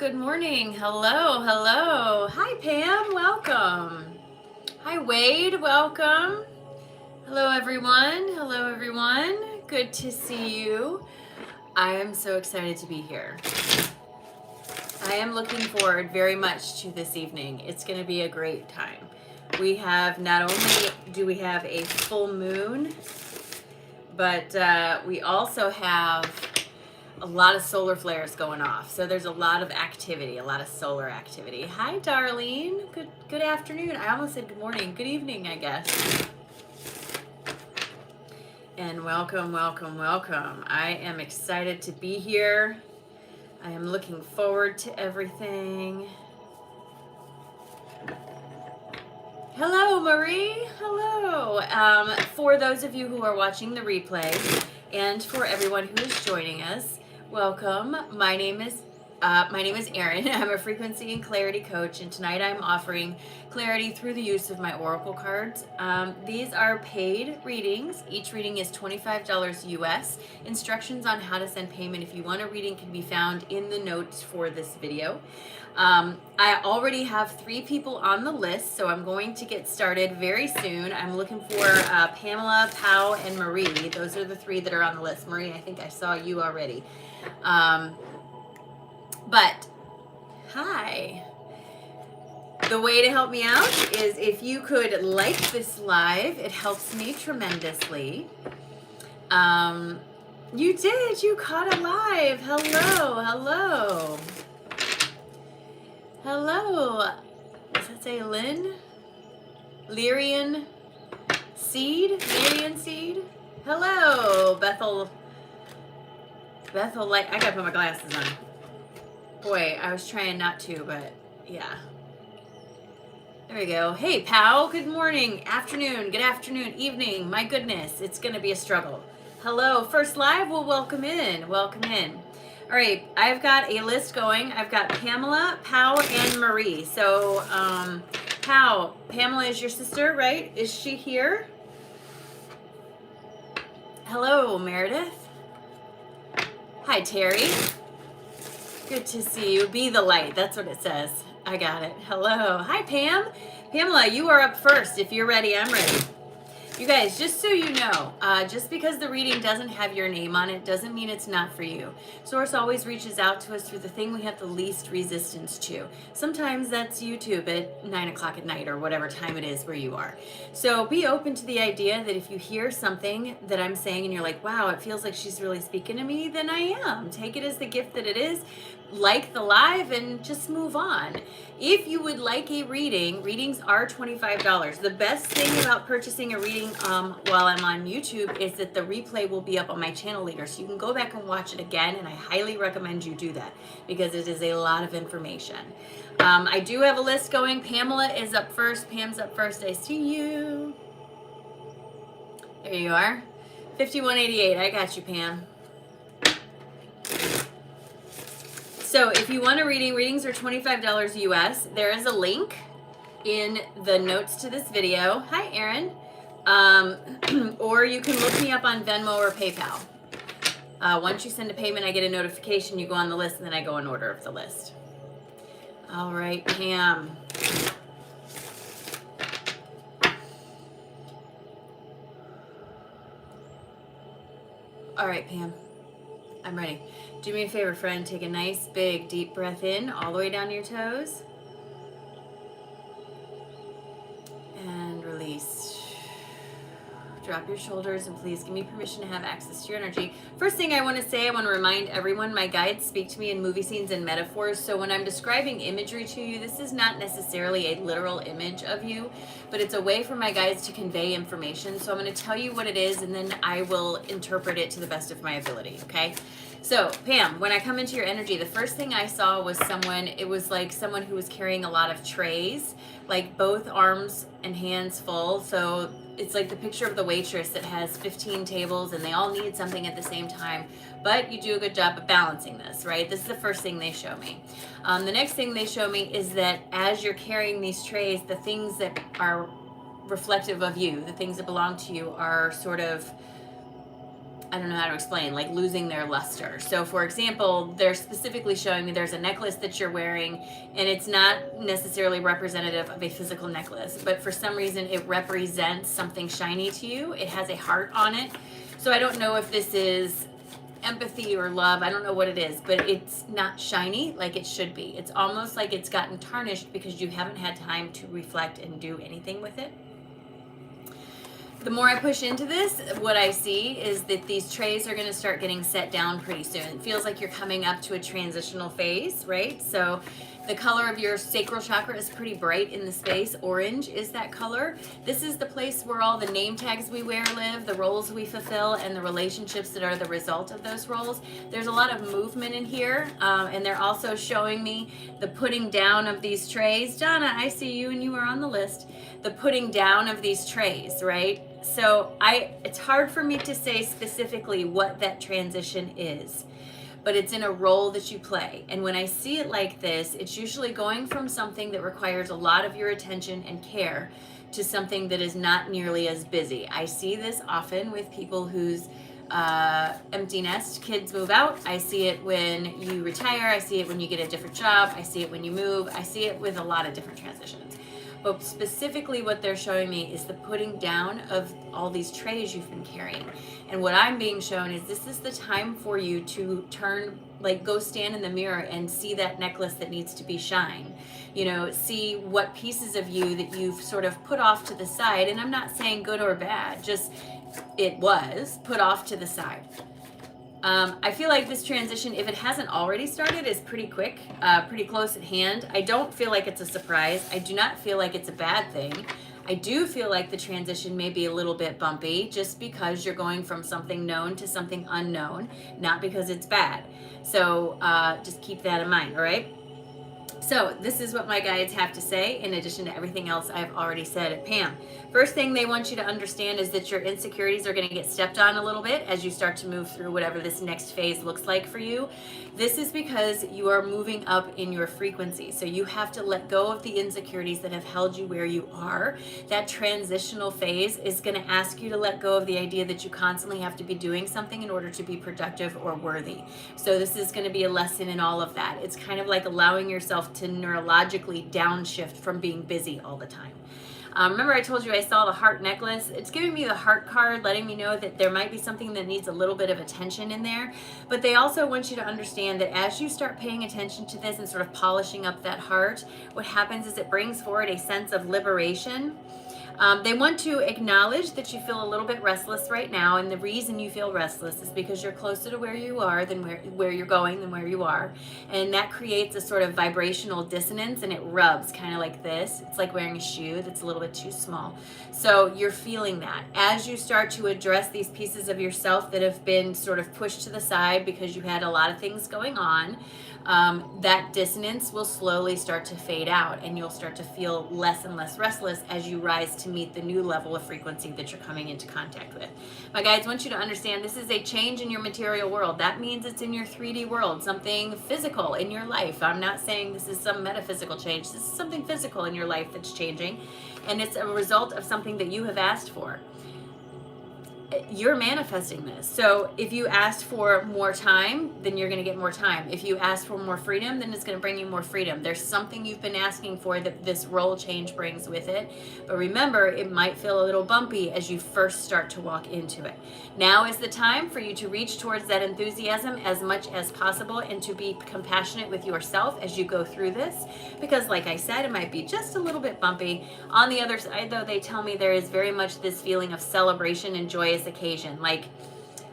Good morning. Hello, hello. Hi, Pam. Welcome. Hi, Wade. Welcome. Hello, everyone. Hello, everyone. Good to see you. I am so excited to be here. I am looking forward very much to this evening. It's going to be a great time. We have not only do we have a full moon, but we also have a lot of solar flares going off. So there's a lot of activity, a lot of solar activity. Hi, Darlene. Good afternoon. I almost said good morning. Good evening, I guess. And welcome, welcome, welcome. I am excited to be here. I am looking forward to everything. Hello, Marie. Hello. For those of you who are watching the replay and for everyone who is joining us, welcome. My name is Erin. I'm a frequency and clarity coach, and tonight I'm offering clarity through the use of my oracle cards. These are paid readings. Each reading is $25 US. Instructions on how to send payment if you want a reading can be found in the notes for this video. I already have 3 people on the list, so I'm going to get started very soon. I'm looking for Pamela, Pau, and Marie. Those are the 3 that are on the list. Marie, I think I saw you already. But hi. The way to help me out is if you could like this live. It helps me tremendously. You did. You caught a live. Hello. Hello. Hello. Does that say Lynn? Lyrian Seed? Lyrian Seed? Hello, Bethel. Bethel, I gotta put my glasses on. Boy, I was trying not to, but yeah. There we go. Hey, Pal. Good morning, afternoon, good afternoon, evening. My goodness, it's going to be a struggle. Hello, first live. Well, welcome in. Welcome in. All right, I've got a list going. I've got Pamela, Pau, and Marie. So, Pau, Pamela is your sister, right? Is she here? Hello, Meredith. Hi, Terry. Good to see you. Be the light. That's what it says. I got it. Hello. Hi, Pam. Pamela, you are up first. If you're ready, I'm ready. You guys, just so you know, just because the reading doesn't have your name on it doesn't mean it's not for you. Source always reaches out to us through the thing we have the least resistance to. Sometimes that's YouTube at 9 o'clock at night or whatever time it is where you are. So be open to the idea that if you hear something that I'm saying and you're like, wow, it feels like she's really speaking to me, then I am. Take it as the gift that it is. Like the live and just move on. If you would like a reading, readings are $25. The best thing about purchasing a reading while I'm on YouTube is that the replay will be up on my channel later, so you can go back and watch it again, and I highly recommend you do that because it is a lot of information. I do have a list going. Pamela is up first. Pam's up first. I see you. There you are. 5188. I got you, Pam. So if you want a reading, readings are $25 US. There is a link in the notes to this video. Hi, Erin. Or you can look me up on Venmo or PayPal. Once you send a payment, I get a notification. You go on the list, and then I go in order of the list. All right, Pam. All right, Pam. I'm ready. Do me a favor, friend. Take a nice, big, deep breath in all the way down to your toes. And release. Drop your shoulders and please give me permission to have access to your energy. First thing I want to say, I want to remind everyone my guides speak to me in movie scenes and metaphors. So when I'm describing imagery to you, this is not necessarily a literal image of you, but it's a way for my guides to convey information. So I'm going to tell you what it is, and then I will interpret it to the best of my ability, okay? So, Pam, when I come into your energy, the first thing I saw was it was like someone who was carrying a lot of trays, like both arms and hands full. So it's like the picture of the waitress that has 15 tables and they all need something at the same time, but you do a good job of balancing this, right? This is the first thing they show me. The next thing they show me is that as you're carrying these trays, the things that are reflective of you, the things that belong to you are sort of I don't know how to explain, like losing their luster. So for example, they're specifically showing me there's a necklace that you're wearing, and it's not necessarily representative of a physical necklace, but for some reason it represents something shiny to you. It has a heart on it. So I don't know if this is empathy or love. I don't know what it is, but it's not shiny like it should be. It's almost like it's gotten tarnished because you haven't had time to reflect and do anything with it. The more I push into this, what I see is that these trays are going to start getting set down pretty soon. It feels like you're coming up to a transitional phase, right? So the color of your sacral chakra is pretty bright in the space. Orange is that color. This is the place where all the name tags we wear live, the roles we fulfill, and the relationships that are the result of those roles. There's a lot of movement in here, and they're also showing me the putting down of these trays. Donna, I see you, and you are on the list. The putting down of these trays, right? So it's hard for me to say specifically what that transition is, but it's in a role that you play. And when I see it like this, it's usually going from something that requires a lot of your attention and care to something that is not nearly as busy. I see this often with people whose empty nest kids move out. I see it when you retire. I see it when you get a different job. I see it when you move. I see it with a lot of different transitions. But specifically what they're showing me is the putting down of all these trays you've been carrying. And what I'm being shown is this is the time for you to turn, like go stand in the mirror and see that necklace that needs to be shined. You know, see what pieces of you that you've sort of put off to the side. And I'm not saying good or bad, just it was put off to the side. I feel like this transition, if it hasn't already started, is pretty quick, pretty close at hand. I don't feel like it's a surprise. I do not feel like it's a bad thing. I do feel like the transition may be a little bit bumpy just because you're going from something known to something unknown, not because it's bad. So just keep that in mind, all right? So this is what my guides have to say in addition to everything else I've already said. Pam, first thing they want you to understand is that your insecurities are going to get stepped on a little bit as you start to move through whatever this next phase looks like for you. This is because you are moving up in your frequency. So you have to let go of the insecurities that have held you where you are. That transitional phase is going to ask you to let go of the idea that you constantly have to be doing something in order to be productive or worthy. So this is going to be a lesson in all of that. It's kind of like allowing yourself to neurologically downshift from being busy all the time. Remember I told you I saw the heart necklace? It's giving me the heart card, letting me know that there might be something that needs a little bit of attention in there. But they also want you to understand that as you start paying attention to this and sort of polishing up that heart, what happens is it brings forward a sense of liberation. They want to acknowledge that you feel a little bit restless right now, and the reason you feel restless is because you're closer to where you are than where you're going than where you are, and that creates a sort of vibrational dissonance, and it rubs kind of like this. It's like wearing a shoe that's a little bit too small. So you're feeling that. As you start to address these pieces of yourself that have been sort of pushed to the side because you had a lot of things going on, that dissonance will slowly start to fade out, and you'll start to feel less and less restless as you rise to meet the new level of frequency that you're coming into contact with. My guides want you to understand this is a change in your material world. That means it's in your 3D world, something physical in your life. I'm not saying this is some metaphysical change. This is something physical in your life that's changing, and it's a result of something that you have asked for. You're manifesting this. So if you asked for more time, then you're going to get more time. If you ask for more freedom, then it's going to bring you more freedom. There's something you've been asking for that this role change brings with it. But remember, it might feel a little bumpy as you first start to walk into it. Now is the time for you to reach towards that enthusiasm as much as possible and to be compassionate with yourself as you go through this. Because like I said, it might be just a little bit bumpy. On the other side, though, they tell me there is very much this feeling of celebration and joyous occasion, like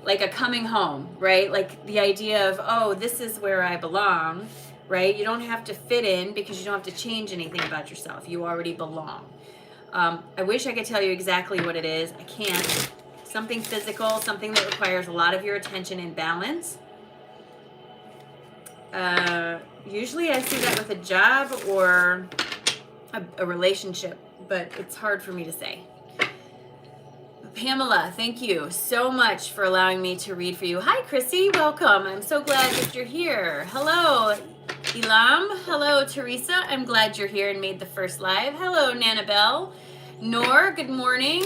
a coming home, right? Like the idea of, oh, this is where I belong, right? You don't have to fit in because you don't have to change anything about yourself. You already belong. I wish I could tell you exactly what it is. I can't. Something physical, something that requires a lot of your attention and balance. Usually I see that with a job or a relationship, but it's hard for me to say. Pamela, thank you so much for allowing me to read for you. Hi, Chrissy. Welcome. I'm so glad that you're here. Hello, Elam. Hello, Teresa. I'm glad you're here and made the first live. Hello, Nanabelle. Nor, good morning.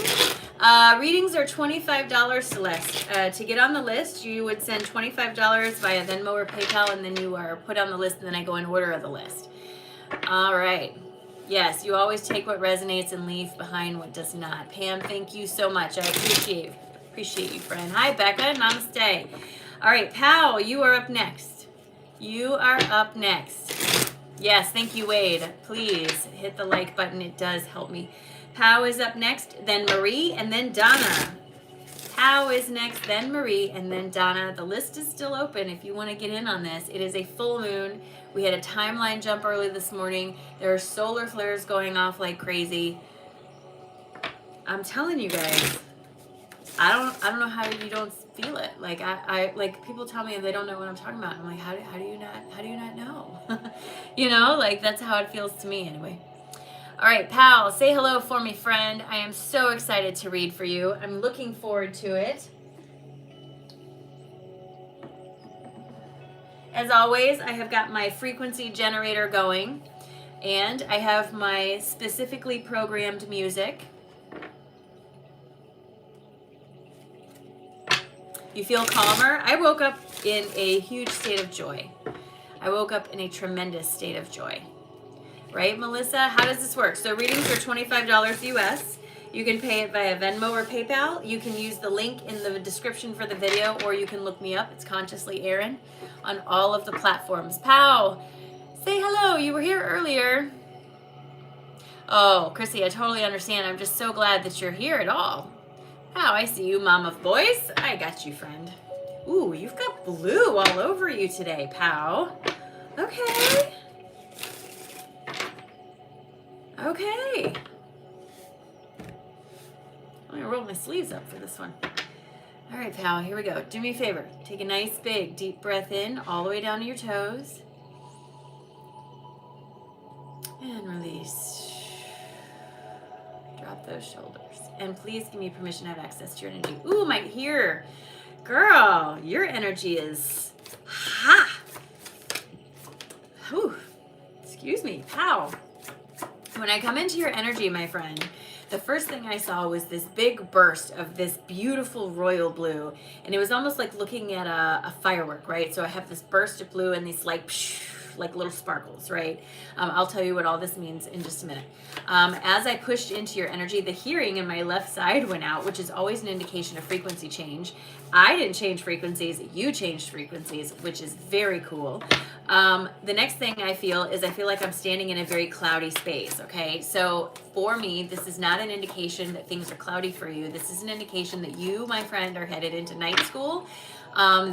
Readings are $25, Celeste. To get on the list, you would send $25 via Venmo or PayPal, and then you are put on the list, and then I go in order of the list. All right. Yes, you always take what resonates and leave behind what does not. Pam, thank you so much. I appreciate you, friend. Hi, Becca. Namaste. All right, Pal, you are up next. You are up next. Yes, thank you, Wade. Please hit the like button. It does help me. Pau is up next, then Marie, and then Donna. Pau is next, then Marie, and then Donna. The list is still open if you want to get in on this. It is a full moon. We had a timeline jump early this morning. There are solar flares going off like crazy. I'm telling you guys, I don't know how you don't feel it. Like I like people tell me they don't know what I'm talking about. I'm like, how do you not know? You know, like that's how it feels to me anyway. All right, Pal, say hello for me, friend. I am so excited to read for you. I'm looking forward to it. As always, I have got my frequency generator going, and I have my specifically programmed music. You feel calmer? I woke up in a huge state of joy. I woke up in a tremendous state of joy. Right, Melissa? How does this work? So readings are $25 US. You can pay it via Venmo or PayPal. You can use the link in the description for the video, or you can look me up. It's Consciously Erin on all of the platforms. Pow! Say hello. You were here earlier. Oh, Chrissy, I totally understand. I'm just so glad that you're here at all. Pow, I see you, mom of boys. I got you, friend. Ooh, you've got blue all over you today, Pow. Okay. Okay. I'm gonna roll my sleeves up for this one. All right, pal, here we go. Do me a favor. Take a nice big deep breath in all the way down to your toes. And release. Drop those shoulders. And please give me permission to have access to your energy. Ooh, my ear. Girl, your energy is ha. Whew. Excuse me, pal. When I come into your energy, my friend, the first thing I saw was this big burst of this beautiful royal blue. And it was almost like looking at a firework, right? So I have this burst of blue and these like little sparkles, right? I'll tell you what all this means in just a minute. As I pushed into your energy, the hearing in my left side went out, which is always an indication of frequency change. I didn't change frequencies, you changed frequencies, which is very cool. The next thing I feel like I'm standing in a very cloudy space, okay? So for me, this is not an indication that things are cloudy for you. This is an indication that you, my friend, are headed into night school.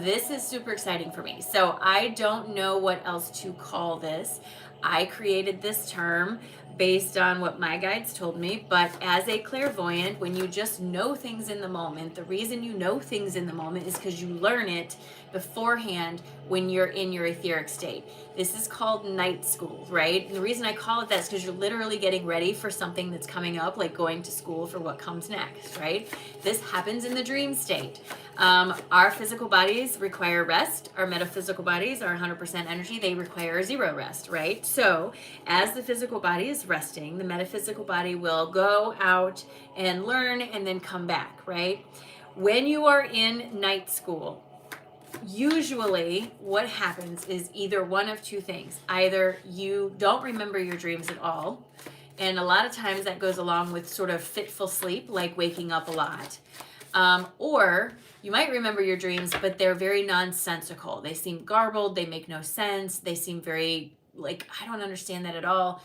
This is super exciting for me. So I don't know what else to call this. I created this term based on what my guides told me, but as a clairvoyant, when you just know things in the moment, the reason you know things in the moment is because you learn it beforehand when you're in your etheric state. This is called night school, right? And the reason I call it that is because you're literally getting ready for something that's coming up, like going to school for what comes next, right? This happens in the dream state. Our physical bodies require rest. Our metaphysical bodies are 100% energy. They require zero rest, right? So as the physical body is resting, the metaphysical body will go out and learn and then come back, right? When you are in night school, usually what happens is either one of two things. Either you don't remember your dreams at all, and a lot of times that goes along with sort of fitful sleep, like waking up a lot. Or you might remember your dreams, but they're very nonsensical. They seem garbled. They make no sense. They seem very like, I don't understand that at all.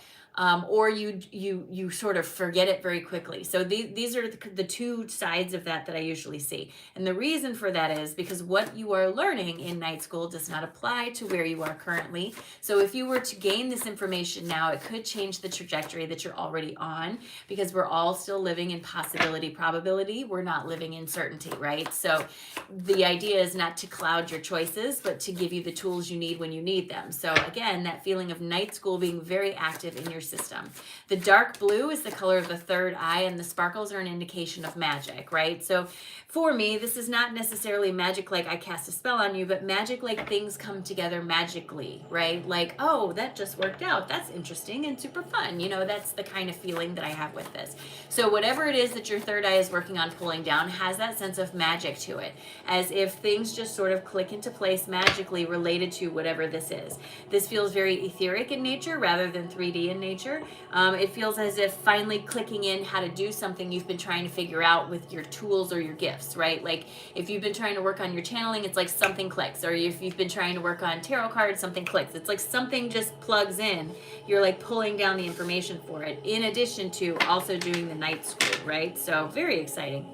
Or you sort of forget it very quickly. So these are the two sides of that I usually see. And the reason for that is because what you are learning in night school does not apply to where you are currently. So if you were to gain this information now, it could change the trajectory that you're already on, because we're all still living in possibility, probability. We're not living in certainty, right? So the idea is not to cloud your choices, but to give you the tools you need when you need them. So again, that feeling of night school being very active in your system. The dark blue is the color of the third eye, and the sparkles are an indication of magic, right? So for me, this is not necessarily magic like I cast a spell on you, but magic like things come together magically, right? Like, oh, that just worked out. That's interesting and super fun. You know, that's the kind of feeling that I have with this. So whatever it is that your third eye is working on pulling down has that sense of magic to it, as if things just sort of click into place magically related to whatever this is. This feels very etheric in nature rather than 3D in nature. It feels as if finally clicking in how to do something you've been trying to figure out with your tools or your gifts, right? Like if you've been trying to work on your channeling, it's like something clicks. Or if you've been trying to work on tarot cards, something clicks. It's like something just plugs in. You're like pulling down the information for it, in addition to also doing the night school, right? So very exciting.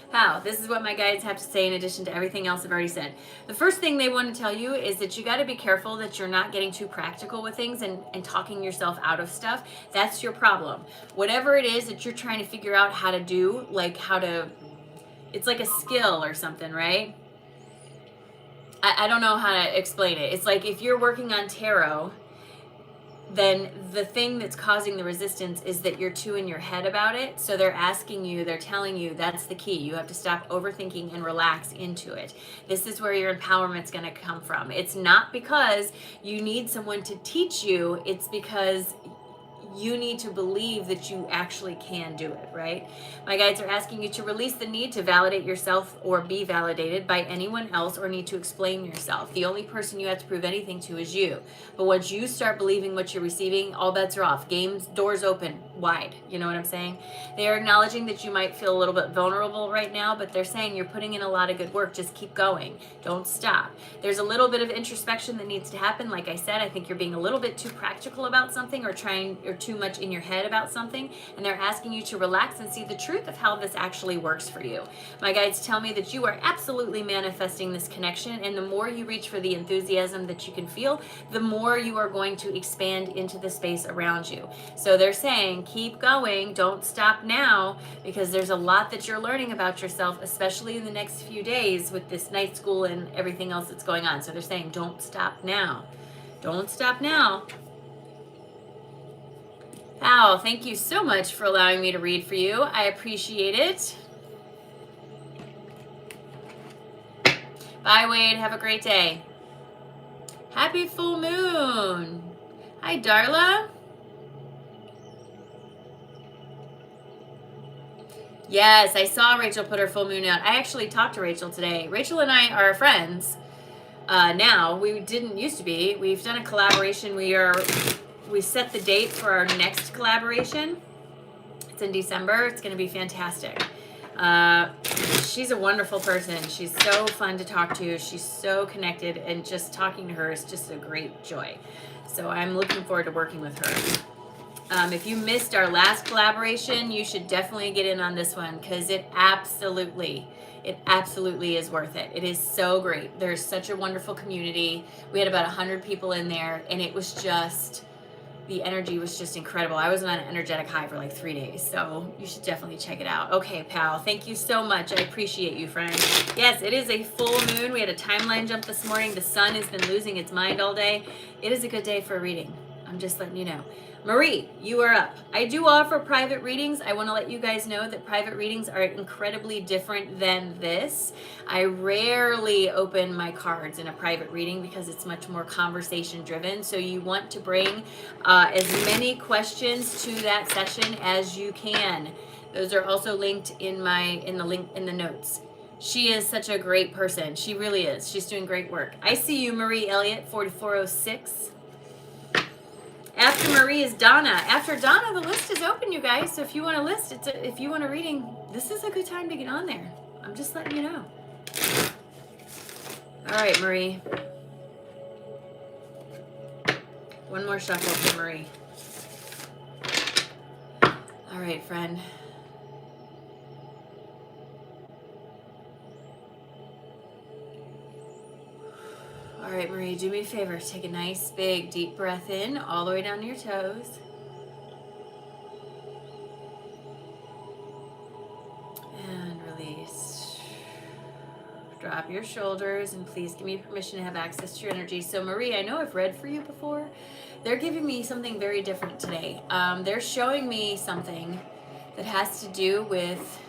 How? This is what my guides have to say in addition to everything else I've already said. The first thing they want to tell you is that you got to be careful that you're not getting too practical with things and talking yourself out of stuff. That's your problem. Whatever it is that you're trying to figure out how to do, like how to, it's like a skill or something, right? I don't know how to explain it. It's like if you're working on tarot, then the thing that's causing the resistance is that you're too in your head about it. So they're asking you, they're telling you that's the key. You have to stop overthinking and relax into it. This is where your empowerment's going to come from. It's not because you need someone to teach you. It's because you need to believe that you actually can do it, right? My guides are asking you to release the need to validate yourself or be validated by anyone else or need to explain yourself. The only person you have to prove anything to is you. But once you start believing what you're receiving, all bets are off. Doors open wide. You know what I'm saying? They are acknowledging that you might feel a little bit vulnerable right now, but they're saying you're putting in a lot of good work. Just keep going. Don't stop. There's a little bit of introspection that needs to happen. Like I said, I think you're being a little bit too practical about something or too much in your head about something, and they're asking you to relax and see the truth of how this actually works for you. My guides tell me that you are absolutely manifesting this connection, and the more you reach for the enthusiasm that you can feel, the more you are going to expand into the space around you. So they're saying keep going, don't stop now, because there's a lot that you're learning about yourself, especially in the next few days with this night school and everything else that's going on. So they're saying don't stop now. Don't stop now. Al, thank you so much for allowing me to read for you. I appreciate it. Bye, Wade. Have a great day. Happy full moon. Hi, Darla. Yes, I saw Rachel put her full moon out. I actually talked to Rachel today. Rachel and I are friends now. We didn't used to be. We've done a collaboration. We set the date for our next collaboration. It's in December. It's going to be fantastic. She's a wonderful person. She's so fun to talk to. She's so connected, and just talking to her is just a great joy. So I'm looking forward to working with her. If you missed our last collaboration, you should definitely get in on this one, because it absolutely is worth it. It is so great. There's such a wonderful community. We had about 100 people in there, and it was just... the energy was just incredible. I was on an energetic high for like 3 days, so you should definitely check it out. Okay, pal, thank you so much. I appreciate you, friend. Yes, it is a full moon. We had a timeline jump this morning. The sun has been losing its mind all day. It is a good day for a reading. I'm just letting you know. Marie, you are up. I do offer private readings. I want to let you guys know that private readings are incredibly different than this. I rarely open my cards in a private reading because it's much more conversation driven. So you want to bring as many questions to that session as you can. Those are also linked in the notes. She is such a great person. She really is. She's doing great work. I see you, Marie Elliott, 4406. After Marie is Donna. After Donna, the list is open, you guys. So if you want a list, if you want a reading, this is a good time to get on there. I'm just letting you know. All right, Marie. One more shuffle for Marie. All right, friend. All right, Marie, do me a favor. Take a nice, big, deep breath in all the way down to your toes. And release. Drop your shoulders, and please give me permission to have access to your energy. So, Marie, I know I've read for you before. they're giving me something very different today. They're showing me something that has to do with,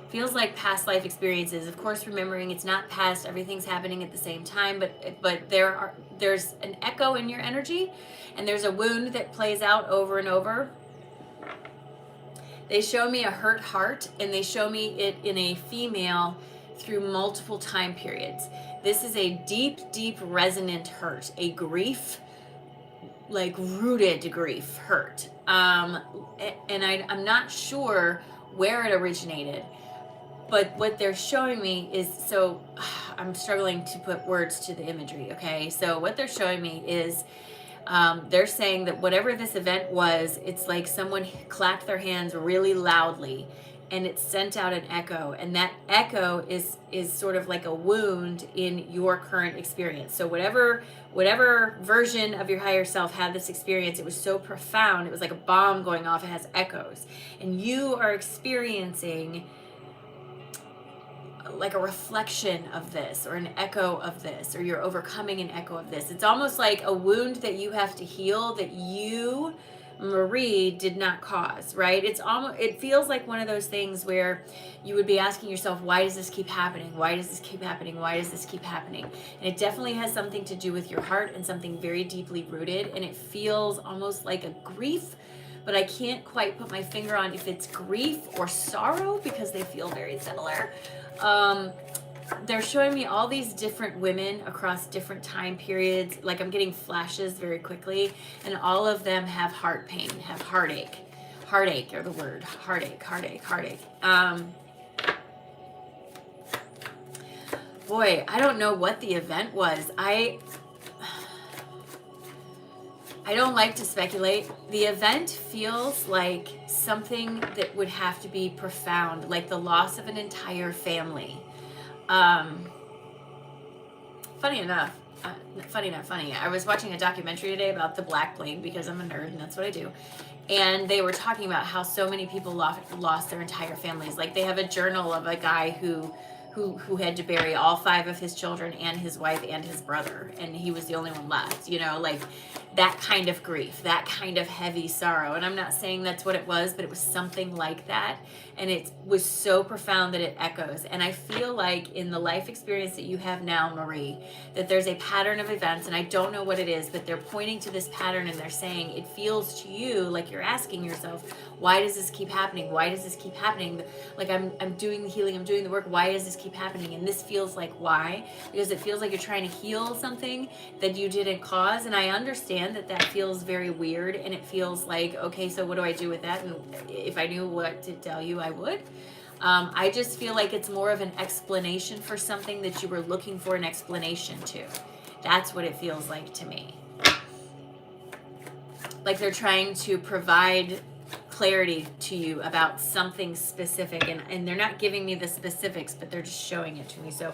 feels like past life experiences. Of course, remembering it's not past, everything's happening at the same time, but there's an echo in your energy, and there's a wound that plays out over and over. They show me a hurt heart, and they show me it in a female through multiple time periods. This is a deep, deep resonant hurt, a grief, like rooted grief hurt. And I'm not sure where it originated, but what they're showing me is, so I'm struggling to put words to the imagery, okay? So what they're showing me is, they're saying that whatever this event was, it's like someone clapped their hands really loudly and it sent out an echo, and that echo is sort of like a wound in your current experience. So whatever version of your higher self had this experience, it was so profound, it was like a bomb going off, it has echoes, and you are experiencing like a reflection of this, or an echo of this, or you're overcoming an echo of this. It's almost like a wound that you have to heal, that you, Marie, did not cause, right? It feels like one of those things where you would be asking yourself, why does this keep happening? Why does this keep happening? Why does this keep happening? And it definitely has something to do with your heart and something very deeply rooted, and it feels almost like a grief, but I can't quite put my finger on if it's grief or sorrow, because they feel very similar. They're showing me all these different women across different time periods. Like, I'm getting flashes very quickly, and all of them have heart pain, have heartache. Heartache are the word. Heartache. Boy, I don't know what the event was. I don't like to speculate. The event feels like something that would have to be profound, like the loss of an entire family. Funny enough, I was watching a documentary today about the Black Plague, because I'm a nerd and that's what I do. And they were talking about how so many people lost their entire families. Like, they have a journal of a guy who had to bury all 5 of his children and his wife and his brother, and he was the only one left, like that kind of grief, that kind of heavy sorrow. And I'm not saying that's what it was, but it was something like that, and it was so profound that it echoes. And I feel like in the life experience that you have now, Marie, that there's a pattern of events, and I don't know what it is, but they're pointing to this pattern, and they're saying it feels to you like you're asking yourself, why does this keep happening? Why does this keep happening? Like, I'm doing the healing, I'm doing the work, why does this keep happening? And this feels like why, because it feels like you're trying to heal something that you didn't cause. And I understand that feels very weird, and it feels like, okay, so what do I do with that? And if I knew what to tell you, I would. I just feel like it's more of an explanation for something that you were looking for an explanation to. That's what it feels like to me. Like they're trying to provide clarity to you about something specific, and they're not giving me the specifics, but they're just showing it to me. So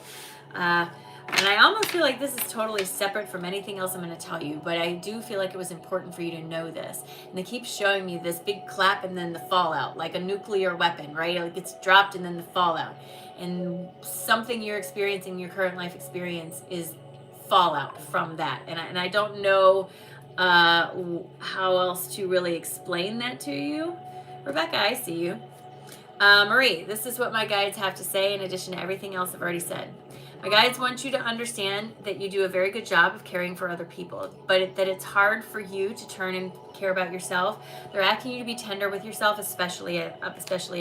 and I almost feel like this is totally separate from anything else I'm going to tell you, but I do feel like it was important for you to know this. And they keep showing me this big clap and then the fallout, like a nuclear weapon, right? Like it's dropped and then the fallout. And something you're experiencing, your current life experience, is fallout from that. And I don't know how else to really explain that to you. Rebecca, I see you. Marie, this is what my guides have to say in addition to everything else I've already said. My guides want you to understand that you do a very good job of caring for other people, but that it's hard for you to turn and care about yourself. They're asking you to be tender with yourself, especially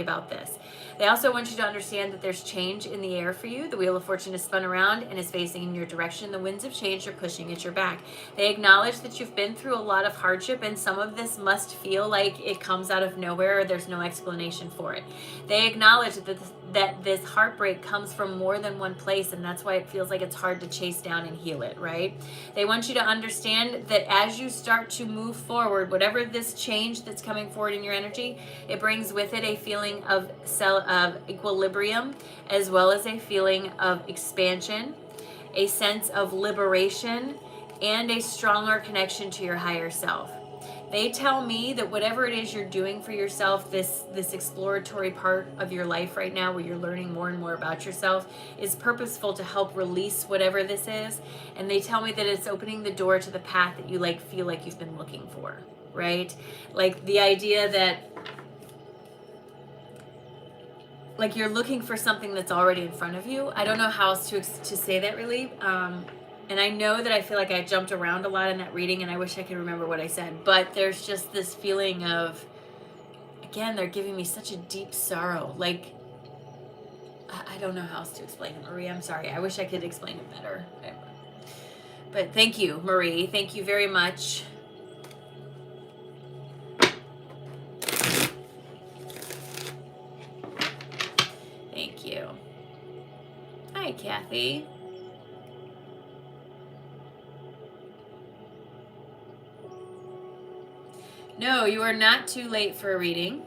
about this. They also want you to understand that there's change in the air for you. The wheel of fortune is spun around and is facing in your direction. The winds of change are pushing at your back. They acknowledge that you've been through a lot of hardship, and some of this must feel like it comes out of nowhere, or there's no explanation for it. They acknowledge that this heartbreak comes from more than one place, and that's why it feels like it's hard to chase down and heal it, right? They want you to understand that as you start to move forward, whatever this change that's coming forward in your energy, it brings with it a feeling of equilibrium, as well as a feeling of expansion, a sense of liberation, and a stronger connection to your higher self. They tell me that whatever it is you're doing for yourself, this exploratory part of your life right now where you're learning more and more about yourself, is purposeful to help release whatever this is. And they tell me that it's opening the door to the path that you feel like you've been looking for, right? Like the idea that like you're looking for something that's already in front of you. I don't know how else to say that really. And I know that I feel like I jumped around a lot in that reading, and I wish I could remember what I said. But there's just this feeling of, again, they're giving me such a deep sorrow. Like, I don't know how else to explain it, Marie. I'm sorry. I wish I could explain it better. But thank you, Marie. Thank you very much. Thank you. Hi, Kathy. No, you are not too late for a reading.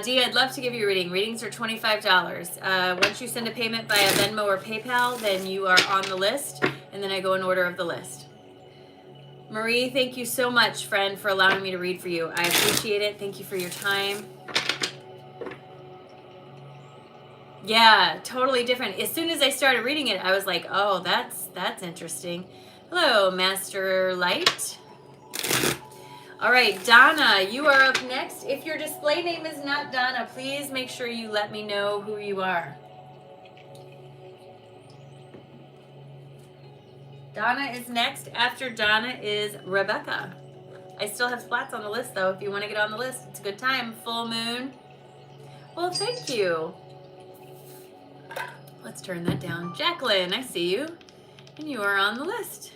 Dee, I'd love to give you a reading. Readings are $25. Once you send a payment via Venmo or PayPal, then you are on the list, and then I go in order of the list. Marie, thank you so much, friend, for allowing me to read for you. I appreciate it. Thank you for your time. Yeah, totally different. As soon as I started reading it, I was like, oh, that's interesting. Hello, Master Light. All right, Donna, you are up next. If your display name is not Donna, please make sure you let me know who you are. Donna is next. After Donna is Rebecca. I still have spots on the list, though. If you want to get on the list, it's a good time. Full moon. Well, thank you. Let's turn that down. Jacqueline, I see you. And you are on the list.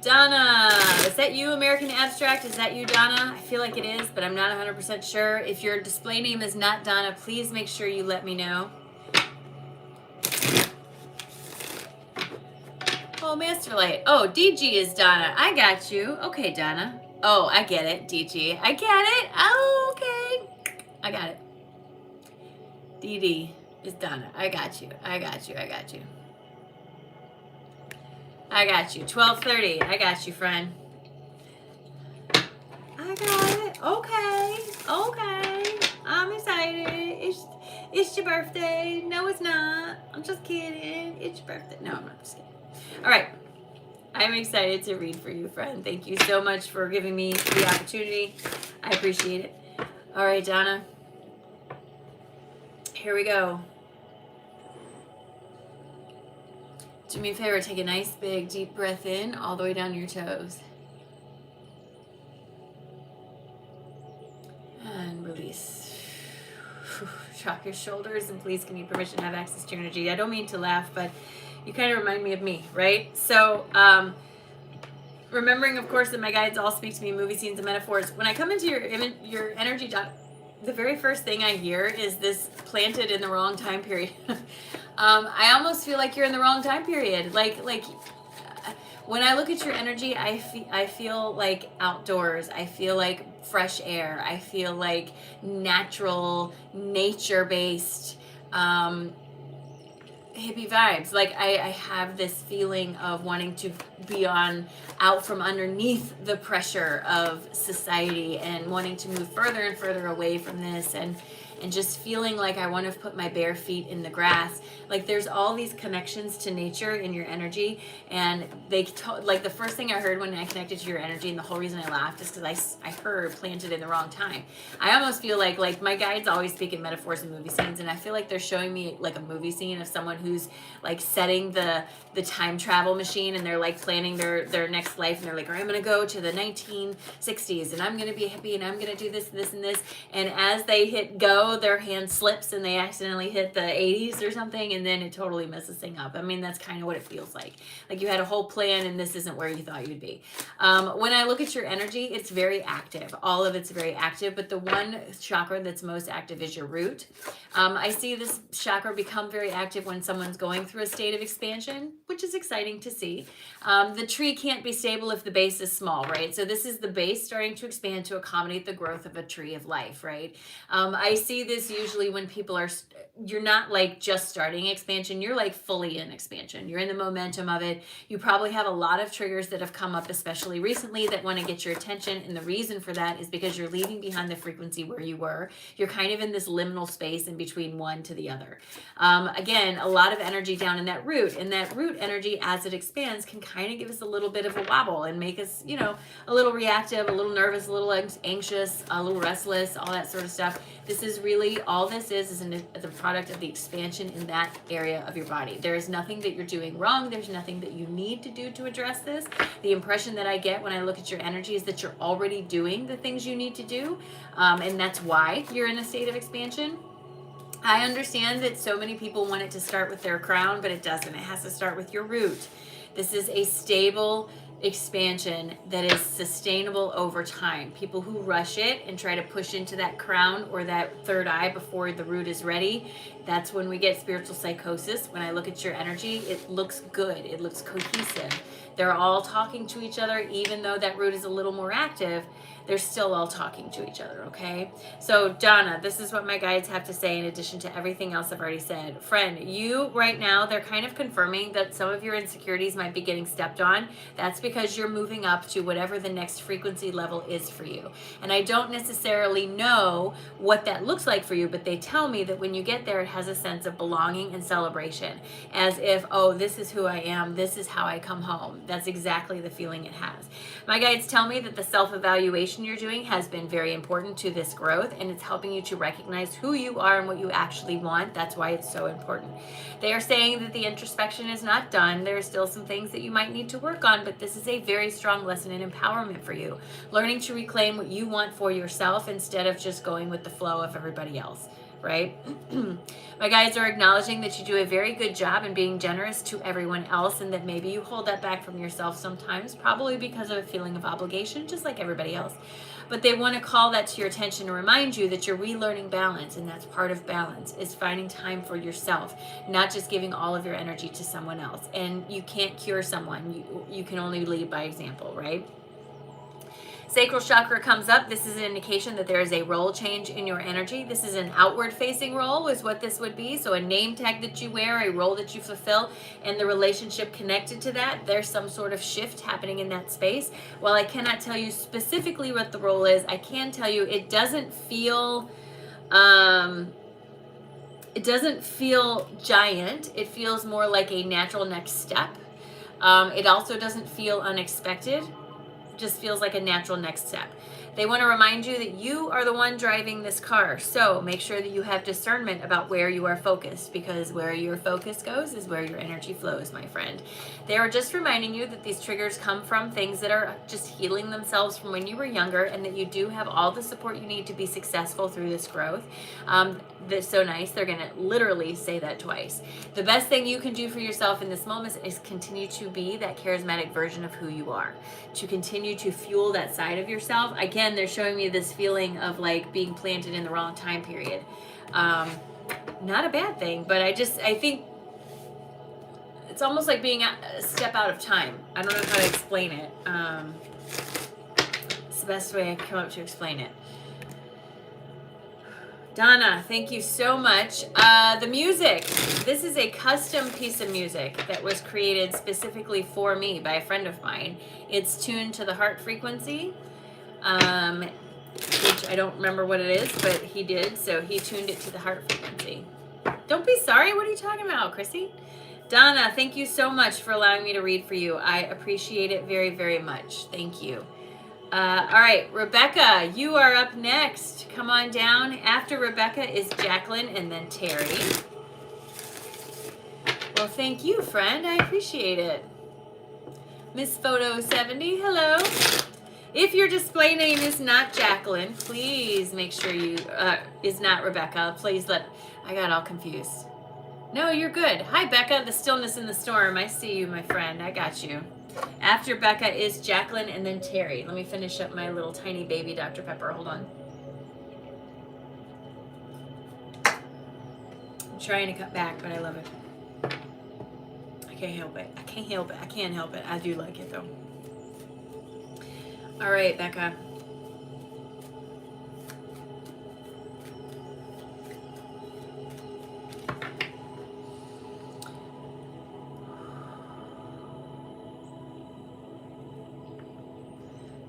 Donna, is that you, American Abstract? Is that you, Donna? I feel like it is, but I'm not 100% sure. If your display name is not Donna, please make sure you let me know. Oh, Masterlight. Oh, DG is Donna. I got you. Okay, Donna. Oh, I get it, DG. I get it. Oh, okay. I got it. DD is Donna. I got you. I got you. I got you. I got you. 12:30. I got you, friend. I got it. Okay. Okay. I'm excited. It's your birthday. No, it's not. I'm just kidding. It's your birthday. No, I'm not just kidding. All right. I'm excited to read for you, friend. Thank you so much for giving me the opportunity. I appreciate it. All right, Donna. Here we go. Do me a favor, take a nice big deep breath in all the way down to your toes. And release. Drop your shoulders and please give me permission to have access to your energy. I don't mean to laugh, but you kind of remind me of me, right? So, remembering, of course, that my guides all speak to me in movie scenes and metaphors. When I come into your energy dot, the very first thing I hear is this planted in the wrong time period. I almost feel like you're in the wrong time period. Like when I look at your energy, I feel like outdoors. I feel like fresh air. I feel like natural, nature-based, hippie vibes. Like I have this feeling of wanting to be out from underneath the pressure of society and wanting to move further and further away from this and just feeling like I want to put my bare feet in the grass. Like there's all these connections to nature in your energy, and like the first thing I heard when I connected to your energy, and the whole reason I laughed is because I heard planted in the wrong time. I almost feel like my guides always speak in metaphors and movie scenes, and I feel like they're showing me like a movie scene of someone who's like setting the time travel machine, and they're like planning their next life, and they're like, I'm gonna go to the 1960s and I'm gonna be happy and I'm gonna do this and this and this, and as they hit go, their hand slips and they accidentally hit the 80s or something, and then it totally messes things up. I mean, that's kind of what it feels like you had a whole plan and this isn't where you thought you'd be. When I look at your energy, it's very active. All of it's very active, but the one chakra that's most active is your root. I see this chakra become very active when someone's going through a state of expansion, which is exciting to see. The tree can't be stable if the base is small, right? So this is the base starting to expand to accommodate the growth of a tree of life, right? I see this usually when people are, you're not like just starting expansion, you're like fully in expansion. You're in the momentum of it. You probably have a lot of triggers that have come up, especially recently, that want to get your attention. And the reason for that is because you're leaving behind the frequency where you were. You're kind of in this liminal space in between one to the other. Again, a lot of energy down in that root, and that root energy as it expands can kind of give us a little bit of a wobble and make us, you know, a little reactive, a little nervous, a little anxious, a little restless, all that sort of stuff. This is really, all this is a product of the expansion in that area of your body. There is nothing that you're doing wrong. There's nothing that you need to do to address this. The impression that I get when I look at your energy is that you're already doing the things you need to do, and that's why you're in a state of expansion. I understand that so many people want it to start with their crown, but it doesn't. It has to start with your root. This is a stable expansion that is sustainable over time. People who rush it and try to push into that crown or that third eye before the root is ready, that's when we get spiritual psychosis. When I look at your energy, it looks good. It looks cohesive. They're all talking to each other, even though that root is a little more active. They're still all talking to each other, okay? So Donna, this is what my guides have to say in addition to everything else I've already said. Friend, you right now, they're kind of confirming that some of your insecurities might be getting stepped on. That's because you're moving up to whatever the next frequency level is for you. And I don't necessarily know what that looks like for you, but they tell me that when you get there, it has a sense of belonging and celebration. As if, oh, this is who I am. This is how I come home. That's exactly the feeling it has. My guides tell me that the self-evaluation you're doing has been very important to this growth, and it's helping you to recognize who you are and what you actually want. That's why it's so important. They are saying that the introspection is not done. There are still some things that you might need to work on, but this is a very strong lesson in empowerment for you. Learning to reclaim what you want for yourself instead of just going with the flow of everybody else. Right? My guides are acknowledging that you do a very good job in being generous to everyone else, and that maybe you hold that back from yourself sometimes, probably because of a feeling of obligation, just like everybody else. But they want to call that to your attention and remind you that you're relearning balance, and that's part of balance, is finding time for yourself, not just giving all of your energy to someone else. And you can't cure someone. You can only lead by example, right? Sacral chakra comes up. This is an indication that there is a role change in your energy. This is an outward facing role is what this would be. So a name tag that you wear, a role that you fulfill, and the relationship connected to that, there's some sort of shift happening in that space. While I cannot tell you specifically what the role is, I can tell you it doesn't feel giant. It feels more like a natural next step. It also doesn't feel unexpected. Just feels like a natural next step. They want to remind you that you are the one driving this car. So make sure that you have discernment about where you are focused, because where your focus goes is where your energy flows, my friend. They are just reminding you that these triggers come from things that are just healing themselves from when you were younger, and that you do have all the support you need to be successful through this growth. That's so nice. They're going to literally say that twice. The best thing you can do for yourself in this moment is continue to be that charismatic version of who you are, to continue to fuel that side of yourself. Again, they're showing me this feeling of like being planted in the wrong time period. Not a bad thing, but I think it's almost like being a step out of time. I don't know how to explain it. It's the best way I can come up to explain it. Donna, thank you so much. The music. This is a custom piece of music that was created specifically for me by a friend of mine. It's tuned to the heart frequency, which I don't remember what it is, but he did. So he tuned it to the heart frequency. Don't be sorry. What are you talking about, Chrissy? Donna, thank you so much for allowing me to read for you. I appreciate it very, very much. Thank you. All right, Rebecca, you are up next. Come on down. After Rebecca is Jacqueline and then Terry. Well, thank you, friend. I appreciate it. Miss Photo 70, hello. If your display name is not Jacqueline, please make sure you, is not Rebecca. Please I got all confused. No, you're good. Hi, Becca, the stillness in the storm. I see you, my friend. I got you. After Becca is Jacqueline and then Terry. Let me finish up my little tiny baby Dr. Pepper. Hold on. I'm trying to cut back, but I love it. I can't help it. I can't help it. I can't help it. I do like it, though. All right, Becca.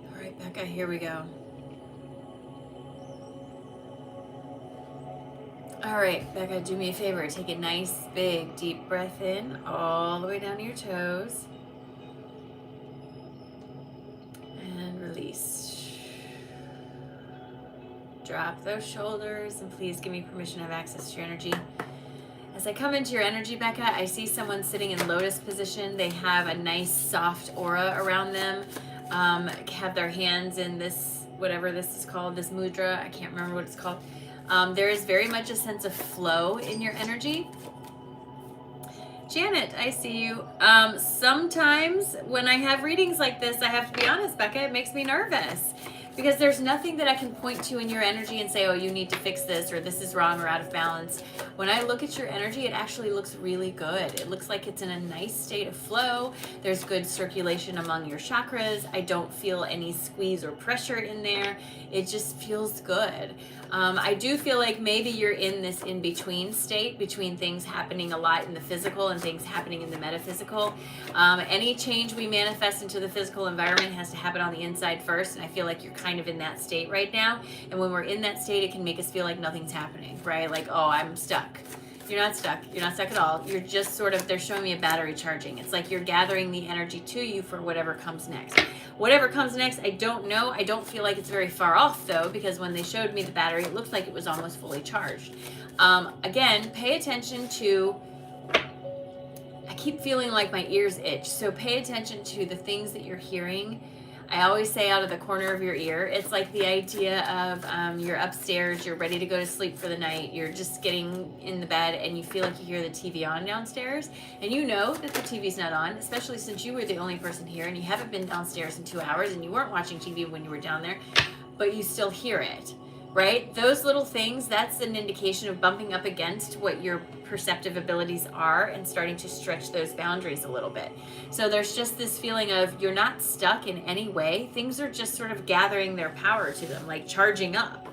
All right, Becca, here we go. All right, Becca, do me a favor. Take a nice, big, deep breath in all the way down to your toes. And release. Drop those shoulders, and please give me permission to have access to your energy. As I come into your energy, Becca, I see someone sitting in lotus position. They have a nice, soft aura around them. Have their hands in this, whatever this is called, this mudra. I can't remember what it's called. There is very much a sense of flow in your energy. Janet, I see you. Sometimes when I have readings like this, I have to be honest, Becca, it makes me nervous because there's nothing that I can point to in your energy and say, oh, you need to fix this, or this is wrong or out of balance. When I look at your energy, it actually looks really good. It looks like it's in a nice state of flow. There's good circulation among your chakras. I don't feel any squeeze or pressure in there. It just feels good. I do feel like maybe you're in this in-between state between things happening a lot in the physical and things happening in the metaphysical. Any change we manifest into the physical environment has to happen on the inside first, and I feel like you're kind of in that state right now. And when we're in that state, it can make us feel like nothing's happening, right? Like, oh, I'm stuck. You're not stuck. You're not stuck at all. You're just sort of, they're showing me a battery charging. It's like you're gathering the energy to you for whatever comes next. Whatever comes next, I don't know. I don't feel like it's very far off, though, because when they showed me the battery, it looked like it was almost fully charged. Again, pay attention to, I keep feeling like my ears itch, so pay attention to the things that you're hearing. I always say out of the corner of your ear. It's like the idea of you're upstairs, you're ready to go to sleep for the night, you're just getting in the bed and you feel like you hear the TV on downstairs, and you know that the TV's not on, especially since you were the only person here and you haven't been downstairs in 2 hours and you weren't watching TV when you were down there, but you still hear it, right? Those little things, that's an indication of bumping up against what your perceptive abilities are and starting to stretch those boundaries a little bit. So there's just this feeling of you're not stuck in any way. Things are just sort of gathering their power to them, like charging up.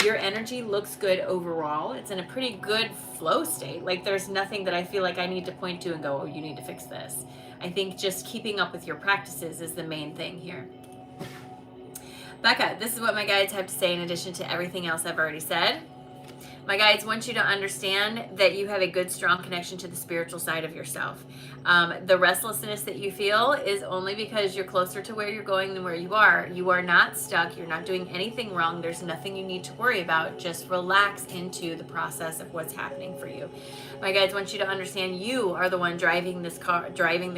Your energy looks good overall. It's in a pretty good flow state. Like there's nothing that I feel like I need to point to and go, oh, you need to fix this. I think just keeping up with your practices is the main thing here. Becca, this is what my guides have to say in addition to everything else I've already said. My guides want you to understand that you have a good, strong connection to the spiritual side of yourself. The restlessness that you feel is only because you're closer to where you're going than where you are. You are not stuck. You're not doing anything wrong. There's nothing you need to worry about. Just relax into the process of what's happening for you. My guides want you to understand you are the one driving the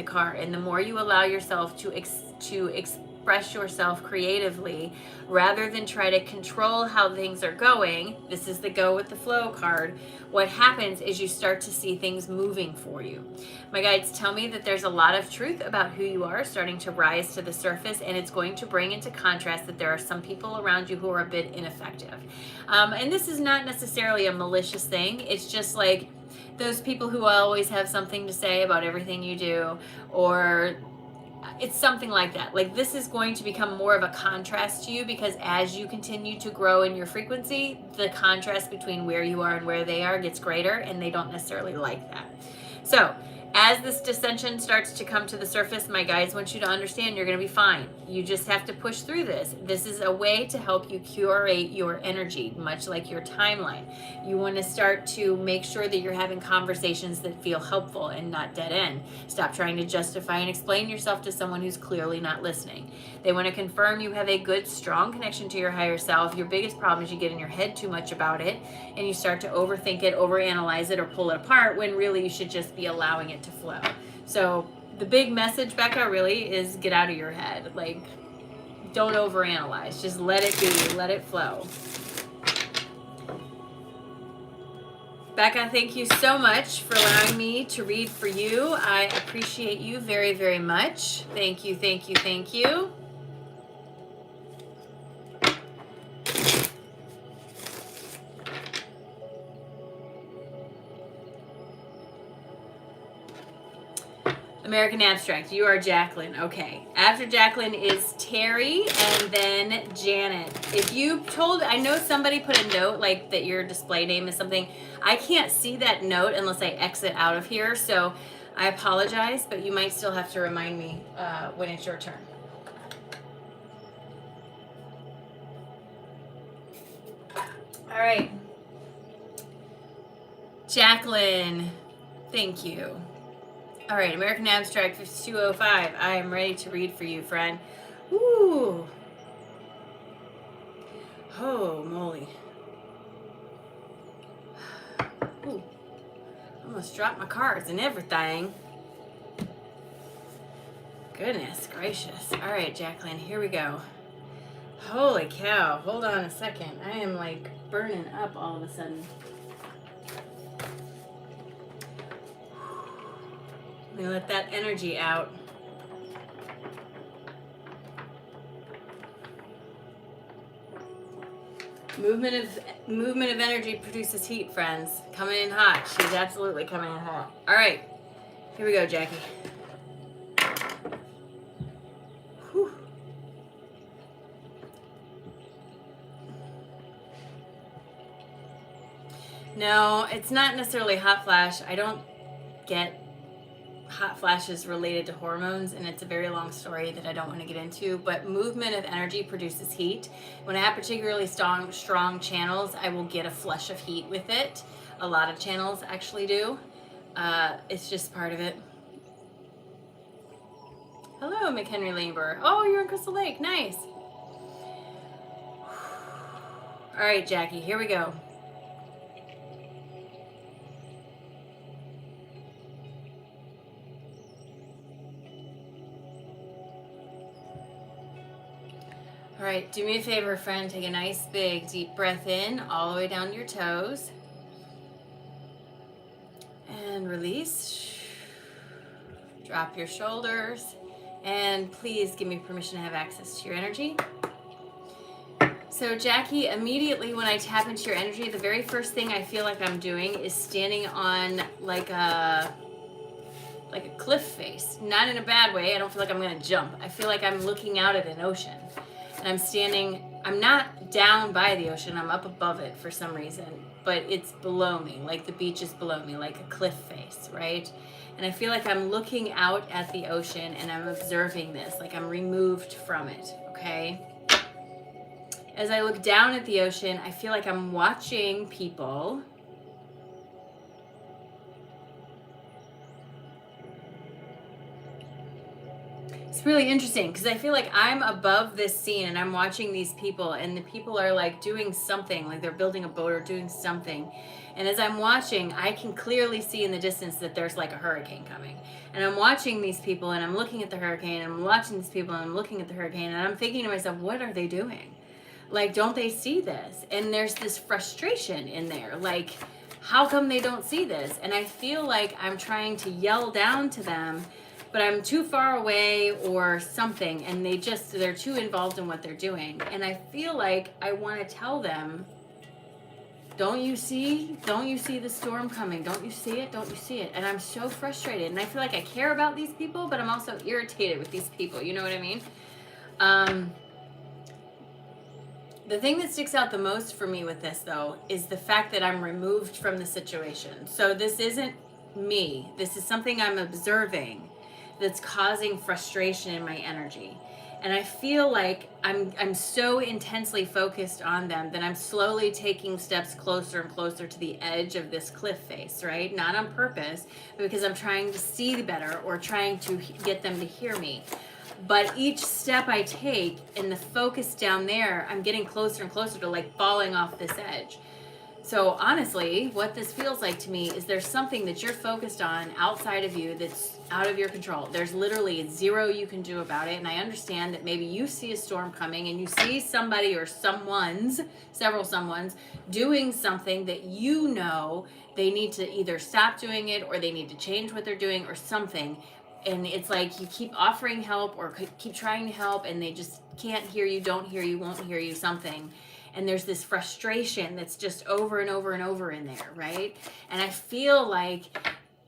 car. And the more you allow yourself to express yourself creatively rather than try to control how things are going, this is the go with the flow card, what happens is you start to see things moving for you. My guides tell me that there's a lot of truth about who you are starting to rise to the surface, and it's going to bring into contrast that there are some people around you who are a bit ineffective. And this is not necessarily a malicious thing. It's just like those people who always have something to say about everything you do, or it's something like that. Like this is going to become more of a contrast to you because as you continue to grow in your frequency, the contrast between where you are and where they are gets greater, and they don't necessarily like that. So As this dissension starts to come to the surface, my guides want you to understand you're going to be fine. You just have to push through this. This is a way to help you curate your energy, much like your timeline. You want to start to make sure that you're having conversations that feel helpful and not dead end. Stop trying to justify and explain yourself to someone who's clearly not listening. They want to confirm you have a good, strong connection to your higher self. Your biggest problem is you get in your head too much about it and you start to overthink it, overanalyze it, or pull it apart when really you should just be allowing it to flow. So the big message, Becca, really is get out of your head. Like, don't overanalyze. Just let it be. Let it flow. Becca, thank you so much for allowing me to read for you. I appreciate you very, very much. Thank you, thank you, thank you. American Abstract, you are Jacqueline. Okay. After Jacqueline is Terry and then Janet. If you told, I know somebody put a note like that your display name is something. I can't see that note unless I exit out of here. So I apologize, but you might still have to remind me when it's your turn. All right. Jacqueline, thank you. All right, American Abstract 5205. I am ready to read for you, friend. Ooh. Oh, moly. Ooh. Almost dropped my cards and everything. Goodness gracious. All right, Jacqueline, here we go. Holy cow. Hold on a second. I am like burning up all of a sudden. Let me let that energy out. Movement of energy produces heat, friends. Coming in hot. She's absolutely coming in hot. All right. Here we go, Jackie. Whew. No, it's not necessarily hot flash. I don't get hot flashes related to hormones, and it's a very long story that I don't want to get into, but movement of energy produces heat. When I have particularly strong channels, I will get a flush of heat with it. A lot of channels actually do. It's just part of it. Hello, McHenry Labor. Oh, you're in Crystal Lake. Nice. All right, Jackie, here we go. All right, do me a favor, friend. Take a nice big deep breath in all the way down to your toes. And release. Drop your shoulders. And please give me permission to have access to your energy. So Jackie, immediately when I tap into your energy, the very first thing I feel like I'm doing is standing on like a cliff face. Not in a bad way. I don't feel like I'm going to jump. I feel like I'm looking out at an ocean. And I'm standing, I'm not down by the ocean, I'm up above it for some reason, but it's below me, like the beach is below me, like a cliff face, right? And I feel like I'm looking out at the ocean and I'm observing this, like I'm removed from it, okay? As I look down at the ocean, I feel like I'm watching people. It's really interesting because I feel like I'm above this scene and I'm watching these people, and the people are like doing something, like they're building a boat or doing something. And as I'm watching, I can clearly see in the distance that there's like a hurricane coming. And I'm watching these people and I'm looking at the hurricane, and I'm watching these people and I'm looking at the hurricane, and I'm thinking to myself, what are they doing? Like, don't they see this? And there's this frustration in there. Like, how come they don't see this? And I feel like I'm trying to yell down to them, but I'm too far away or something, and they're too involved in what they're doing. And I feel like I want to tell them, don't you see the storm coming? Don't you see it? Don't you see it? And I'm so frustrated, and I feel like I care about these people, but I'm also irritated with these people. You know what I mean? The thing that sticks out the most for me with this, though, is the fact that I'm removed from the situation. So this isn't me. This is something I'm observing that's causing frustration in my energy. And I feel like I'm so intensely focused on them that I'm slowly taking steps closer and closer to the edge of this cliff face, right? Not on purpose, but because I'm trying to see better or trying to get them to hear me. But each step I take and the focus down there, I'm getting closer and closer to like falling off this edge. So honestly, what this feels like to me is there's something that you're focused on outside of you that's out of your control. There's literally zero you can do about it. And I understand that maybe you see a storm coming and you see somebody or several someones doing something that you know they need to either stop doing it or they need to change what they're doing or something. And it's like you keep offering help or keep trying to help and they just can't hear you, don't hear you, won't hear you, something. And there's this frustration that's just over and over and over in there, right? And I feel like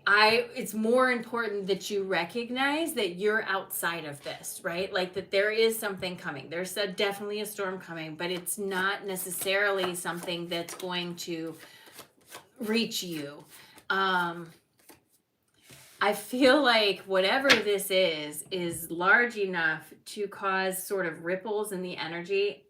it's more important that you recognize that you're outside of this, right? Like that there is something coming. There's definitely a storm coming, but it's not necessarily something that's going to reach you. I feel like whatever this is large enough to cause sort of ripples in the energy.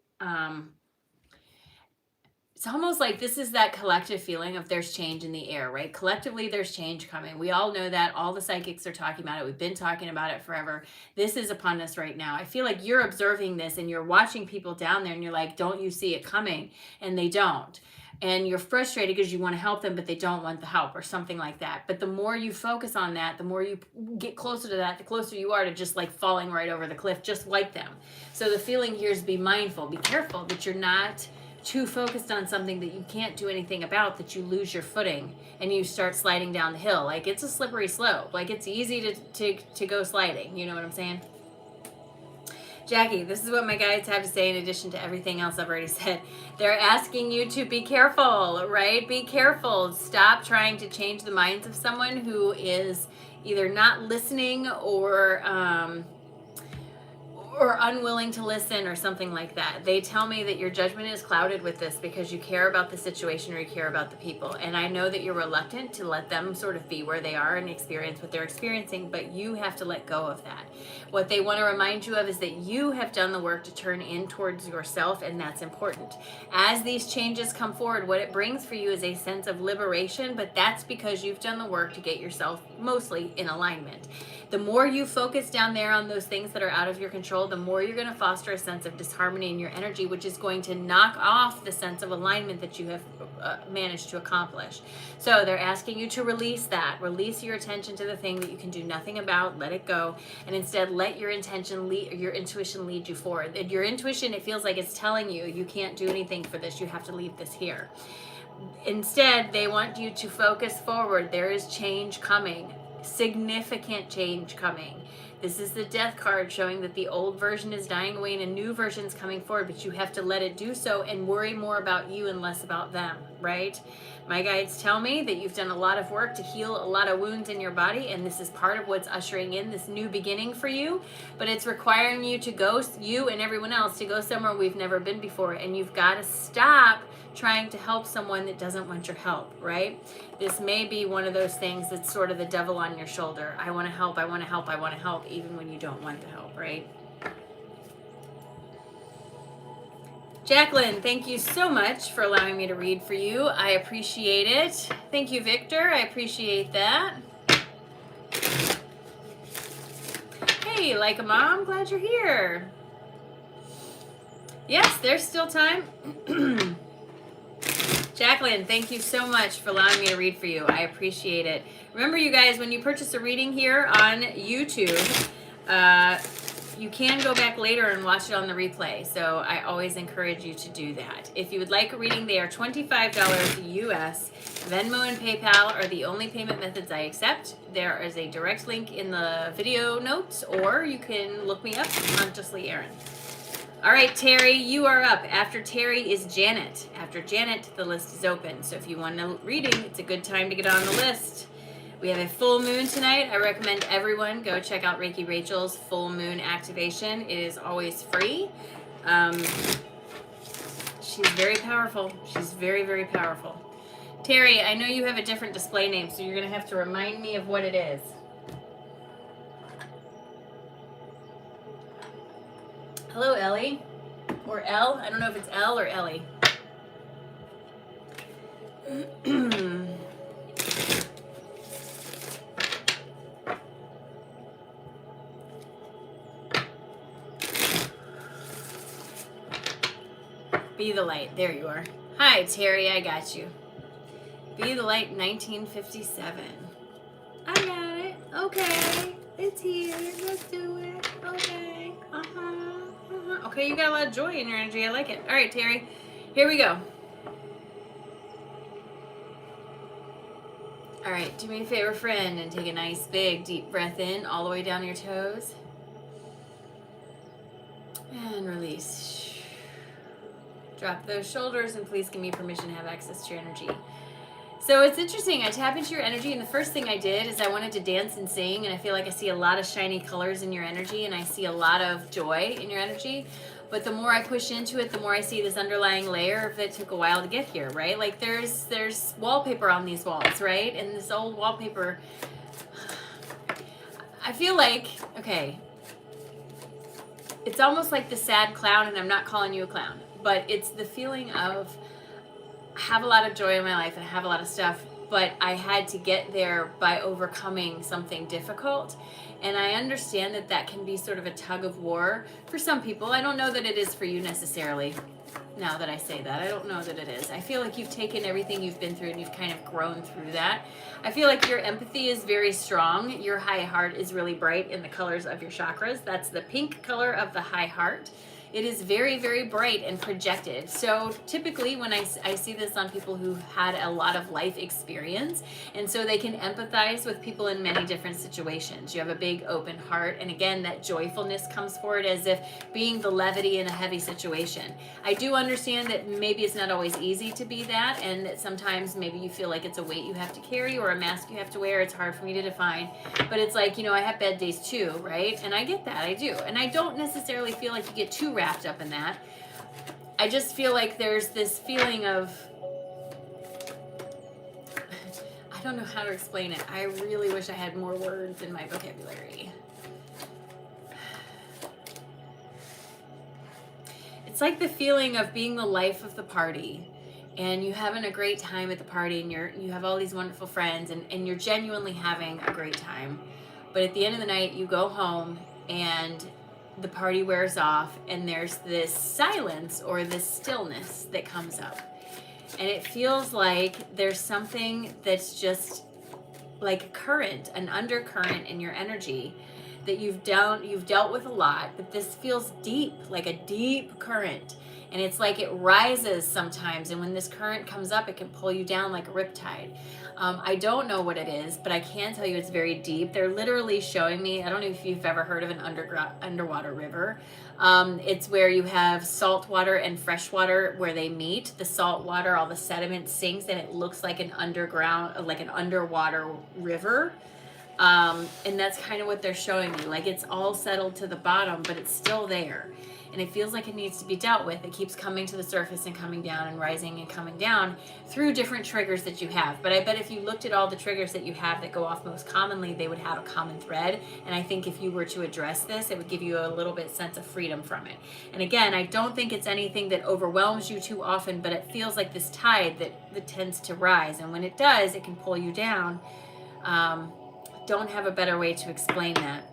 It's almost like this is that collective feeling of there's change in the air, right? Collectively, there's change coming. We all know that. All the psychics are talking about it. We've been talking about it forever. This is upon us right now. I feel like you're observing this and you're watching people down there and you're like, don't you see it coming? And they don't. And you're frustrated because you want to help them, but they don't want the help or something like that. But the more you focus on that, the more you get closer to that, the closer you are to just like falling right over the cliff, just like them. So the feeling here is be mindful, be careful that you're not too focused on something that you can't do anything about, that you lose your footing and you start sliding down the hill. Like it's a slippery slope. Like it's easy to go sliding. You know what I'm saying? Jackie, this is what my guides have to say in addition to everything else I've already said. They're asking you to be careful, right? Be careful. Stop trying to change the minds of someone who is either not listening or unwilling to listen or something like that. They tell me that your judgment is clouded with this because you care about the situation or you care about the people. And I know that you're reluctant to let them sort of be where they are and experience what they're experiencing, but you have to let go of that. What they want to remind you of is that you have done the work to turn in towards yourself, and that's important. As these changes come forward, what it brings for you is a sense of liberation, but that's because you've done the work to get yourself mostly in alignment. The more you focus down there on those things that are out of your control, the more you're going to foster a sense of disharmony in your energy, which is going to knock off the sense of alignment that you have managed to accomplish. So they're asking you to release that. Release your attention to the thing that you can do nothing about. Let it go. And instead, let your intuition lead you forward. Your intuition, it feels like it's telling you, you can't do anything for this. You have to leave this here. Instead, they want you to focus forward. There is change coming. Significant change coming. This is the death card showing that the old version is dying away and a new version is coming forward, but you have to let it do so and worry more about you and less about them, right? My guides tell me that you've done a lot of work to heal a lot of wounds in your body, and this is part of what's ushering in this new beginning for you, but it's requiring you to go, you and everyone else, to go somewhere we've never been before, and you've got to stop trying to help someone that doesn't want your help, right? This may be one of those things that's sort of the devil on your shoulder. I want to help, I want to help, I want to help, even when you don't want to help, right? Jacqueline, thank you so much for allowing me to read for you. I appreciate it. Thank you, Victor. I appreciate that. Hey, like a mom, glad you're here. Yes, there's still time. Jacqueline, thank you so much for allowing me to read for you. I appreciate it. Remember, you guys, when you purchase a reading here on YouTube, you can go back later and watch it on the replay. So I always encourage you to do that. If you would like a reading, they are $25 US. Venmo and PayPal are the only payment methods I accept. There is a direct link in the video notes, or you can look me up, Consciously Erin. All right, Terry, you are up. After Terry is Janet. After Janet, the list is open. So if you want a reading, it's a good time to get on the list. We have a full moon tonight. I recommend everyone go check out Reiki Rachel's full moon activation. It is always free. She's very powerful. She's very, very powerful. Terry, I know you have a different display name, so you're going to have to remind me of what it is. Hello, Ellie. Or L. I don't know if it's L or Ellie. Be the Light. There you are. Hi, Terry. I got you. Be the Light 1957. I got it. Okay. It's here. Let's do it. Okay. Okay, you got a lot of joy in your energy. I like it. All right, Terry. Here we go. All right, do me a favor, friend, and take a nice, big, deep breath in all the way down your toes. And release. Drop those shoulders, and please give me permission to have access to your energy. So it's interesting. I tap into your energy, and the first thing I did is I wanted to dance and sing, and I feel like I see a lot of shiny colors in your energy, and I see a lot of joy in your energy. But the more I push into it, the more I see this underlying layer of it took a while to get here, right? Like there's wallpaper on these walls, right? And this old wallpaper, I feel like, okay, it's almost like the sad clown, and I'm not calling you a clown, but it's the feeling of I have a lot of joy in my life and I have a lot of stuff, but I had to get there by overcoming something difficult. And I understand that that can be sort of a tug of war for some people. I don't know that it is for you necessarily. Now that I say that, I don't know that it is. I feel like you've taken everything you've been through and you've kind of grown through that. I feel like your empathy is very strong. Your high heart is really bright in the colors of your chakras. That's the pink color of the high heart. It is very, very bright and projected. So typically when I see this on people who had a lot of life experience, and so they can empathize with people in many different situations. You have a big open heart, and again, that joyfulness comes forward as if being the levity in a heavy situation. I do understand that maybe it's not always easy to be that, and that sometimes maybe you feel like it's a weight you have to carry or a mask you have to wear. It's hard for me to define, but it's like, you know, I have bad days too, right? And I get that, I do. And I don't necessarily feel like you get too wrapped up in that. I just feel like there's this feeling of, I don't know how to explain it. I really wish I had more words in my vocabulary. It's like the feeling of being the life of the party, and you having a great time at the party, and you have all these wonderful friends, and you're genuinely having a great time. But at the end of the night, you go home and the party wears off, and there's this silence or this stillness that comes up. And it feels like there's something that's just like a current, an undercurrent in your energy that you've dealt with a lot, but this feels deep, like a deep current. And it's like it rises sometimes, and when this current comes up, it can pull you down like a riptide. I don't know what it is, but I can tell you it's very deep. They're literally showing me, I don't know if you've ever heard of an underwater river. It's where you have salt water and fresh water where they meet. The salt water, all the sediment sinks, and it looks like an underwater river. And that's kind of what they're showing me. Like it's all settled to the bottom, but it's still there. And it feels like it needs to be dealt with. It keeps coming to the surface and coming down and rising and coming down through different triggers that you have. But I bet if you looked at all the triggers that you have that go off most commonly, they would have a common thread. And I think if you were to address this, it would give you a little bit sense of freedom from it. And again, I don't think it's anything that overwhelms you too often, but it feels like this tide that tends to rise. And when it does, it can pull you down. Don't have a better way to explain that.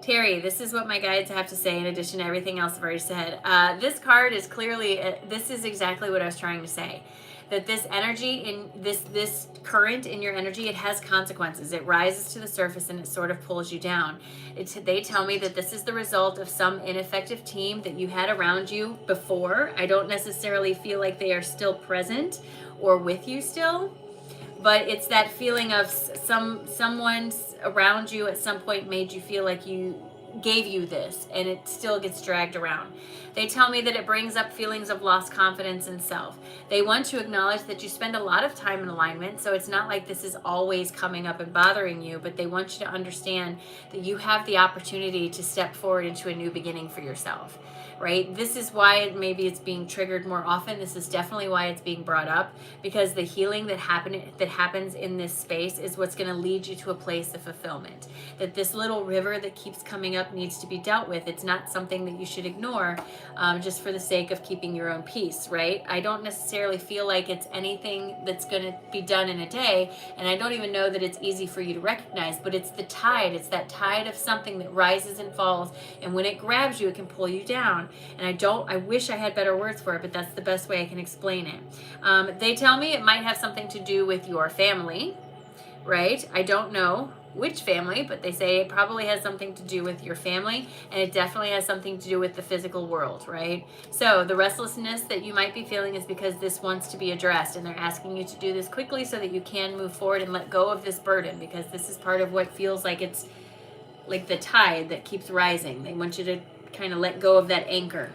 Terry, this is what my guides have to say in addition to everything else I've already said. This card is clearly, this is exactly what I was trying to say. That this energy, in this current in your energy, it has consequences. It rises to the surface and it sort of pulls you down. They tell me that this is the result of some ineffective team that you had around you before. I don't necessarily feel like they are still present or with you still. But it's that feeling of someone around you at some point made you feel like you gave you this, and it still gets dragged around. They tell me that it brings up feelings of lost confidence in self. They want to acknowledge that you spend a lot of time in alignment, so it's not like this is always coming up and bothering you, but they want you to understand that you have the opportunity to step forward into a new beginning for yourself. right? This is why maybe it's being triggered more often. This is definitely why it's being brought up, because the healing that happens in this space is what's going to lead you to a place of fulfillment. That this little river that keeps coming up needs to be dealt with. It's not something that you should ignore just for the sake of keeping your own peace, right? I don't necessarily feel like it's anything that's going to be done in a day, and I don't even know that it's easy for you to recognize, but it's the tide. It's that tide of something that rises and falls, and when it grabs you, it can pull you down. And I wish I had better words for it, but that's the best way I can explain it. They tell me it might have something to do with your family, right? I don't know which family, but they say it probably has something to do with your family, and it definitely has something to do with the physical world, right? So the restlessness that you might be feeling is because this wants to be addressed, and they're asking you to do this quickly so that you can move forward and let go of this burden, because this is part of what feels like it's like the tide that keeps rising. They want you to kind of let go of that anchor.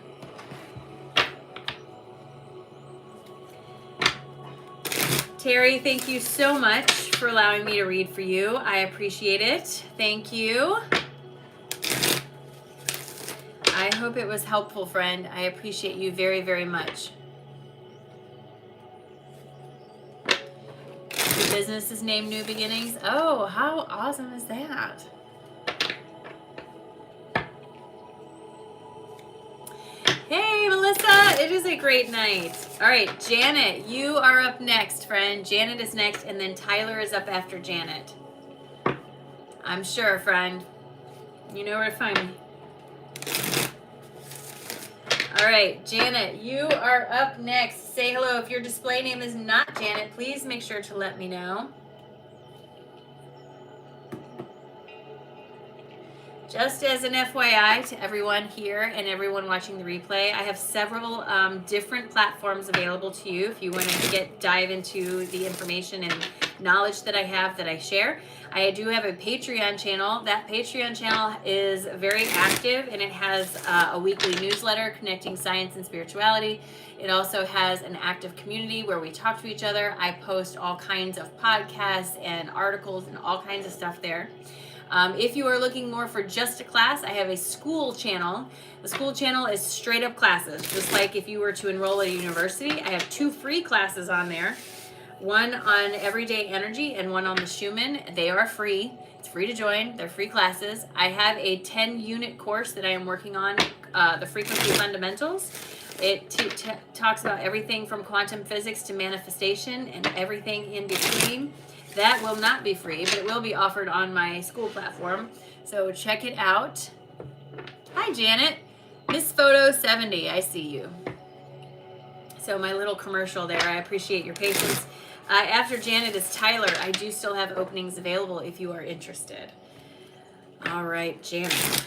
Terry, thank you so much for allowing me to read for you. I appreciate it. Thank you. I hope it was helpful, friend. I appreciate you very, very much. Your business is named New Beginnings. Oh, how awesome is that? Hey, Melissa, it is a great night. All right, Janet, you are up next, friend. Janet is next, and then Tyler is up after Janet. I'm sure, friend. You know where to find me. All right, Janet, you are up next. Say hello. If your display name is not Janet, please make sure to let me know. Just as an FYI to everyone here and everyone watching the replay, I have several different platforms available to you if you want to dive into the information and knowledge that I have that I share. I do have a Patreon channel. That Patreon channel is very active, and it has a weekly newsletter connecting science and spirituality. It also has an active community where we talk to each other. I post all kinds of podcasts and articles and all kinds of stuff there. If you are looking more for just a class, I have a school channel. The school channel is straight up classes, just like if you were to enroll at a university. I have 2 free classes on there, one on everyday energy and one on the Schumann. They are free. It's free to join. They're free classes. I have a 10-unit course that I am working on, the Frequency Fundamentals. It talks about everything from quantum physics to manifestation and everything in between. That will not be free, but it will be offered on my school platform. So check it out. Hi, Janet. Miss Photo 70, I see you. So my little commercial there, I appreciate your patience. After Janet is Tyler. I do still have openings available if you are interested. All right, Janet.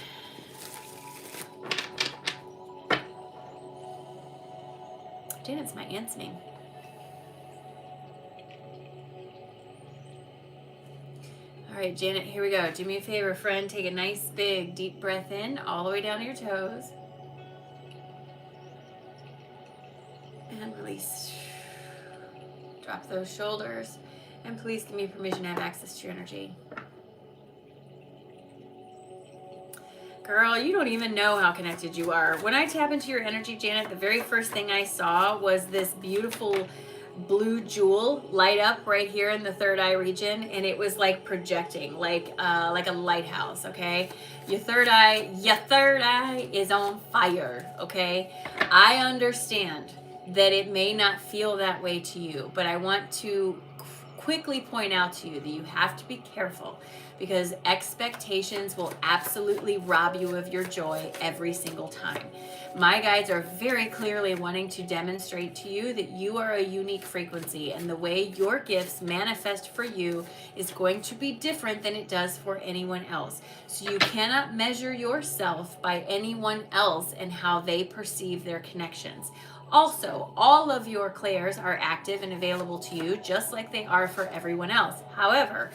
Janet's my aunt's name. All right, Janet, here we go. Do me a favor, friend. Take a nice, big, deep breath in all the way down to your toes. And release. Drop those shoulders. And please give me permission to have access to your energy. Girl, you don't even know how connected you are. When I tap into your energy, Janet, the very first thing I saw was this beautiful blue jewel light up right here in the third eye region, and it was like projecting, like a lighthouse. Okay, your third eye is on fire. Okay, I understand that it may not feel that way to you, but I want to quickly point out to you that you have to be careful, because expectations will absolutely rob you of your joy every single time. My guides are very clearly wanting to demonstrate to you that you are a unique frequency, and the way your gifts manifest for you is going to be different than it does for anyone else. So you cannot measure yourself by anyone else and how they perceive their connections. Also, all of your clairs are active and available to you, just like they are for everyone else. However,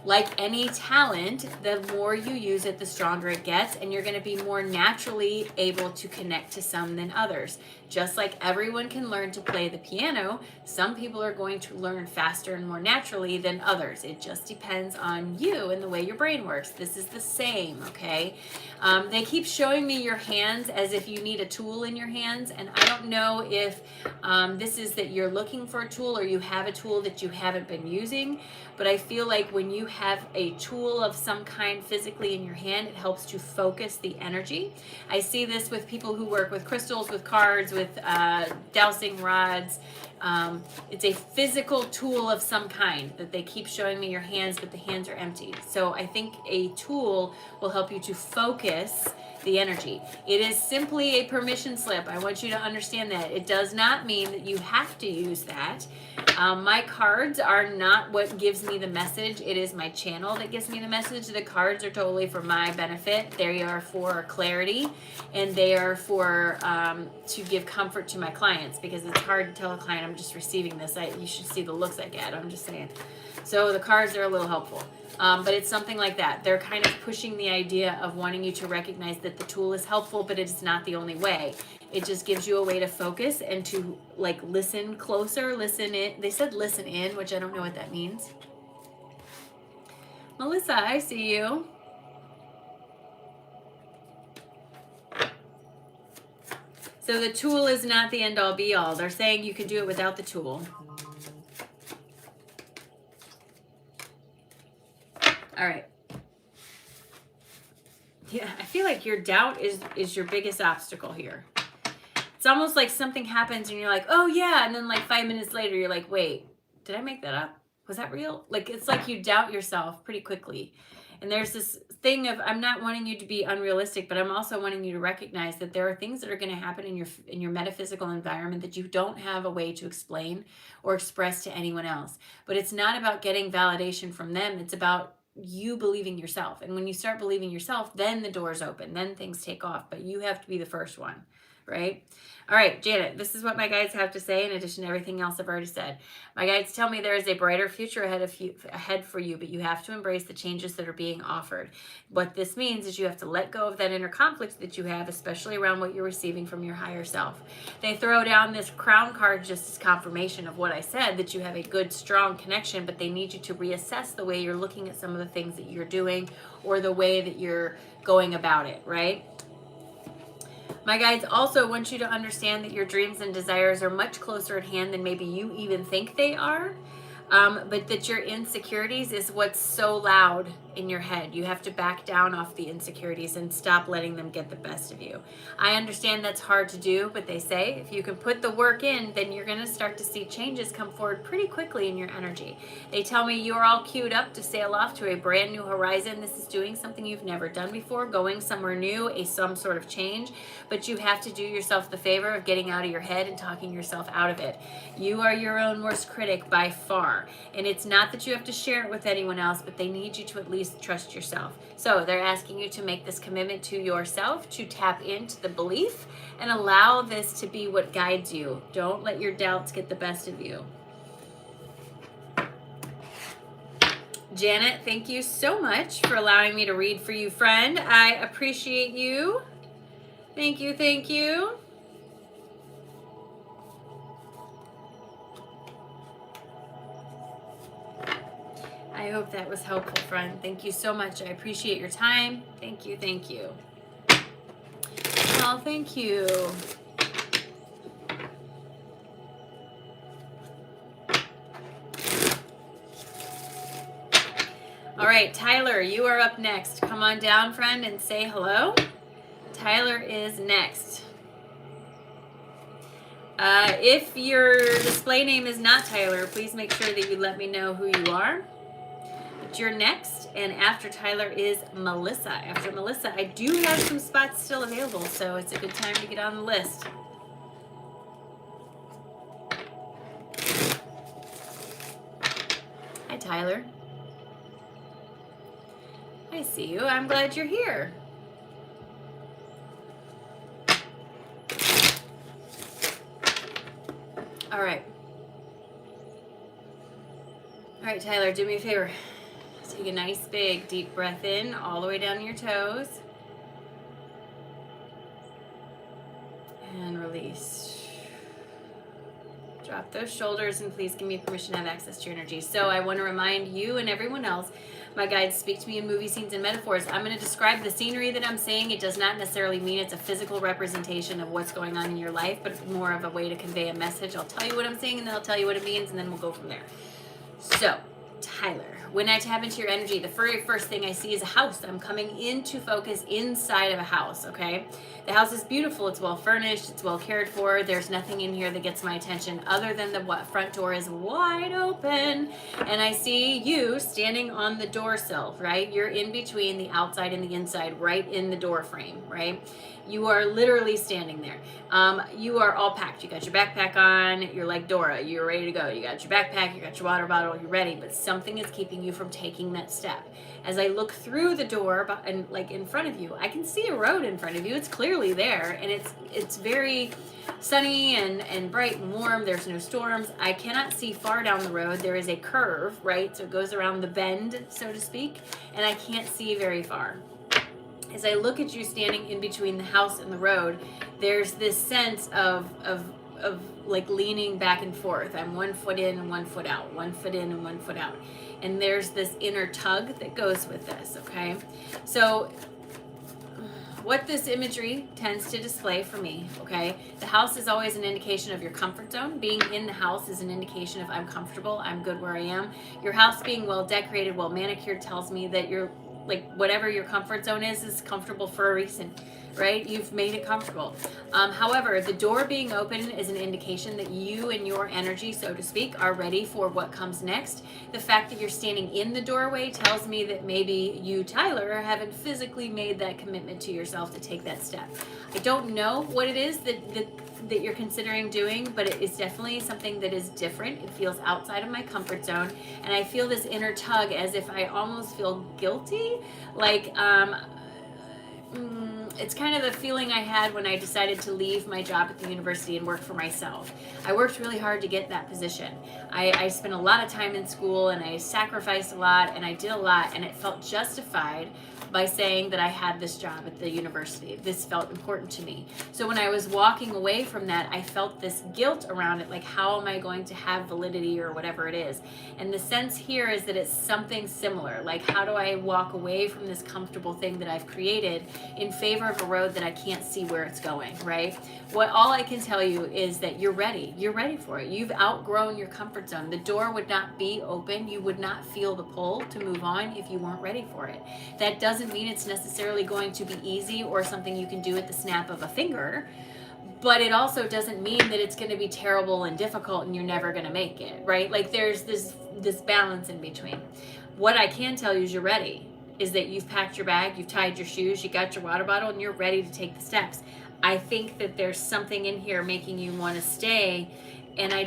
like any talent, the more you use it, the stronger it gets, and you're going to be more naturally able to connect to some than others. Just like everyone can learn to play the piano, some people are going to learn faster and more naturally than others. It just depends on you and the way your brain works. This is the same, okay? They keep showing me your hands as if you need a tool in your hands, and I don't know if this is that you're looking for a tool or you have a tool that you haven't been using, but I feel like when you have a tool of some kind physically in your hand, it helps to focus the energy. I see this with people who work with crystals, with cards, with dowsing rods. It's a physical tool of some kind that they keep showing me your hands, but the hands are empty. So I think a tool will help you to focus the energy. It is simply a permission slip. I want you to understand that. It does not mean that you have to use that. My cards are not what gives me the message. It is my channel that gives me the message. The cards are totally for my benefit. They are for clarity, and they are for to give comfort to my clients, because it's hard to tell a client I'm just receiving this. You should see the looks I get. I'm just saying. So the cards are a little helpful. But it's something like that. They're kind of pushing the idea of wanting you to recognize that the tool is helpful, but it's not the only way. It just gives you a way to focus and to like listen closer, listen in. They said listen in, which I don't know what that means. Melissa, I see you. So the tool is not the end all be all. They're saying you can do it without the tool. All right. Yeah, I feel like your doubt is your biggest obstacle here. It's almost like something happens and you're like, oh yeah, and then like 5 minutes later you're like, wait, did I make that up? Was that real? Like, it's like you doubt yourself pretty quickly. And there's this thing of, I'm not wanting you to be unrealistic, but I'm also wanting you to recognize that there are things that are going to happen in your metaphysical environment that you don't have a way to explain or express to anyone else. But it's not about getting validation from them. It's about you believing yourself. And when you start believing yourself, then the doors open, then things take off, but you have to be the first one, right? All right, Janet, this is what my guides have to say in addition to everything else I've already said. My guides tell me there is a brighter future ahead for you, but you have to embrace the changes that are being offered. What this means is you have to let go of that inner conflict that you have, especially around what you're receiving from your higher self. They throw down this crown card just as confirmation of what I said, that you have a good, strong connection, but they need you to reassess the way you're looking at some of the things that you're doing or the way that you're going about it, right? My guides also want you to understand that your dreams and desires are much closer at hand than maybe you even think they are, but that your insecurities is what's so loud in your head. You have to back down off the insecurities and stop letting them get the best of you. I understand that's hard to do, but they say if you can put the work in, then you're going to start to see changes come forward pretty quickly in your energy. They tell me you're all queued up to sail off to a brand new horizon. This is doing something you've never done before, going somewhere new, some sort of change, but you have to do yourself the favor of getting out of your head and talking yourself out of it. You are your own worst critic by far, and it's not that you have to share it with anyone else, but they need you to at least trust yourself. So they're asking you to make this commitment to yourself, to tap into the belief and allow this to be what guides you. Don't let your doubts get the best of you. Janet, thank you so much for allowing me to read for you, friend. I appreciate you. Thank you, thank you. I hope that was helpful, friend. Thank you so much. I appreciate your time. Thank you, thank you. Oh, thank you. All right, Tyler, you are up next. Come on down, friend, and say hello. Tyler is next. If your display name is not Tyler, please make sure that you let me know who you are. But you're next, and after Tyler is Melissa. After Melissa, I do have some spots still available, so it's a good time to get on the list. Hi, Tyler. I see you. I'm glad you're here. All right. All right, Tyler, do me a favor. Take a nice big deep breath in all the way down to your toes. And release. Drop those shoulders and please give me permission to have access to your energy. So I want to remind you and everyone else, my guides speak to me in movie scenes and metaphors. I'm going to describe the scenery that I'm seeing. It does not necessarily mean it's a physical representation of what's going on in your life, but it's more of a way to convey a message. I'll tell you what I'm seeing and then I'll tell you what it means and then we'll go from there. So, Tyler, when I tap into your energy, the very first thing I see is a house. I'm coming into focus inside of a house, okay? The house is beautiful. It's well furnished. It's well cared for. There's nothing in here that gets my attention other than the front door is wide open. And I see you standing on the door sill, right? You're in between the outside and the inside, right in the door frame, right? You are literally standing there. You are all packed. You got your backpack on. You're like Dora. You're ready to go. You got your backpack. You got your water bottle. You're ready. But something is keeping you from taking that step. As I look through the door and like in front of you, I can see a road in front of you. It's clearly there, and it's very sunny and bright and warm. There's no storms. I cannot see far down the road. There is a curve, right? So it goes around the bend, so to speak, and I can't see very far. As I look at you standing in between the house and the road, there's this sense of like leaning back and forth. I'm 1 foot in and 1 foot out, 1 foot in and 1 foot out. And there's this inner tug that goes with this, okay? So what this imagery tends to display for me, okay? The house is always an indication of your comfort zone. Being in the house is an indication of I'm comfortable, I'm good where I am. Your house being well decorated, well manicured tells me that you're like whatever your comfort zone is comfortable for a reason, right? You've made it comfortable. However, the door being open is an indication that you and your energy, so to speak, are ready for what comes next. The fact that you're standing in the doorway tells me that maybe you, Tyler, haven't physically made that commitment to yourself to take that step. I don't know what it is that you're considering doing, but it is definitely something that is different. It feels outside of my comfort zone, and I feel this inner tug as if I almost feel guilty, like it's kind of the feeling I had when I decided to leave my job at the university and work for myself. I worked really hard to get that position. I spent a lot of time in school and I sacrificed a lot and I did a lot, and it felt justified by saying that I had this job at the university. This felt important to me. So when I was walking away from that, I felt this guilt around it, like how am I going to have validity or whatever it is. And the sense here is that it's something similar, like how do I walk away from this comfortable thing that I've created in favor of a road that I can't see where it's going, right? All I can tell you is that you're ready. You're ready for it. You've outgrown your comfort zone. The door would not be open. You would not feel the pull to move on if you weren't ready for it. That doesn't mean it's necessarily going to be easy or something you can do at the snap of a finger, but it also doesn't mean that it's going to be terrible and difficult and you're never going to make it, right? Like there's this balance in between. What I can tell you is you're ready, is that you've packed your bag, you've tied your shoes, you got your water bottle, and you're ready to take the steps. I think that there's something in here making you want to stay, and I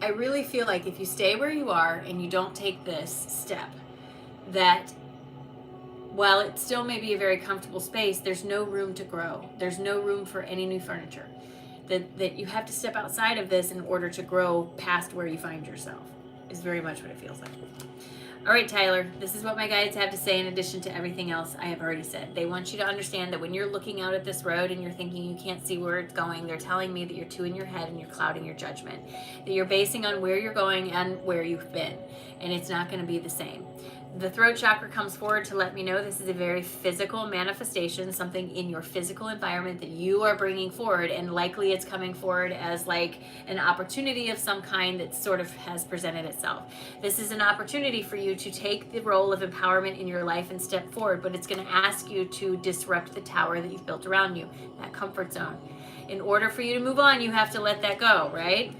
really feel like if you stay where you are and you don't take this step, that while it still may be a very comfortable space, there's no room to grow. There's no room for any new furniture. That you have to step outside of this in order to grow past where you find yourself, is very much what it feels like. All right, Tyler, this is what my guides have to say in addition to everything else I have already said. They want you to understand that when you're looking out at this road and you're thinking you can't see where it's going, they're telling me that you're too in your head and you're clouding your judgment, that you're basing on where you're going and where you've been, and it's not going to be the same. The throat chakra comes forward to let me know this is a very physical manifestation, something in your physical environment that you are bringing forward, and likely it's coming forward as like an opportunity of some kind that sort of has presented itself. This is an opportunity for you to take the role of empowerment in your life and step forward, but it's going to ask you to disrupt the tower that you've built around you, that comfort zone. In order for you to move on, you have to let that go, right?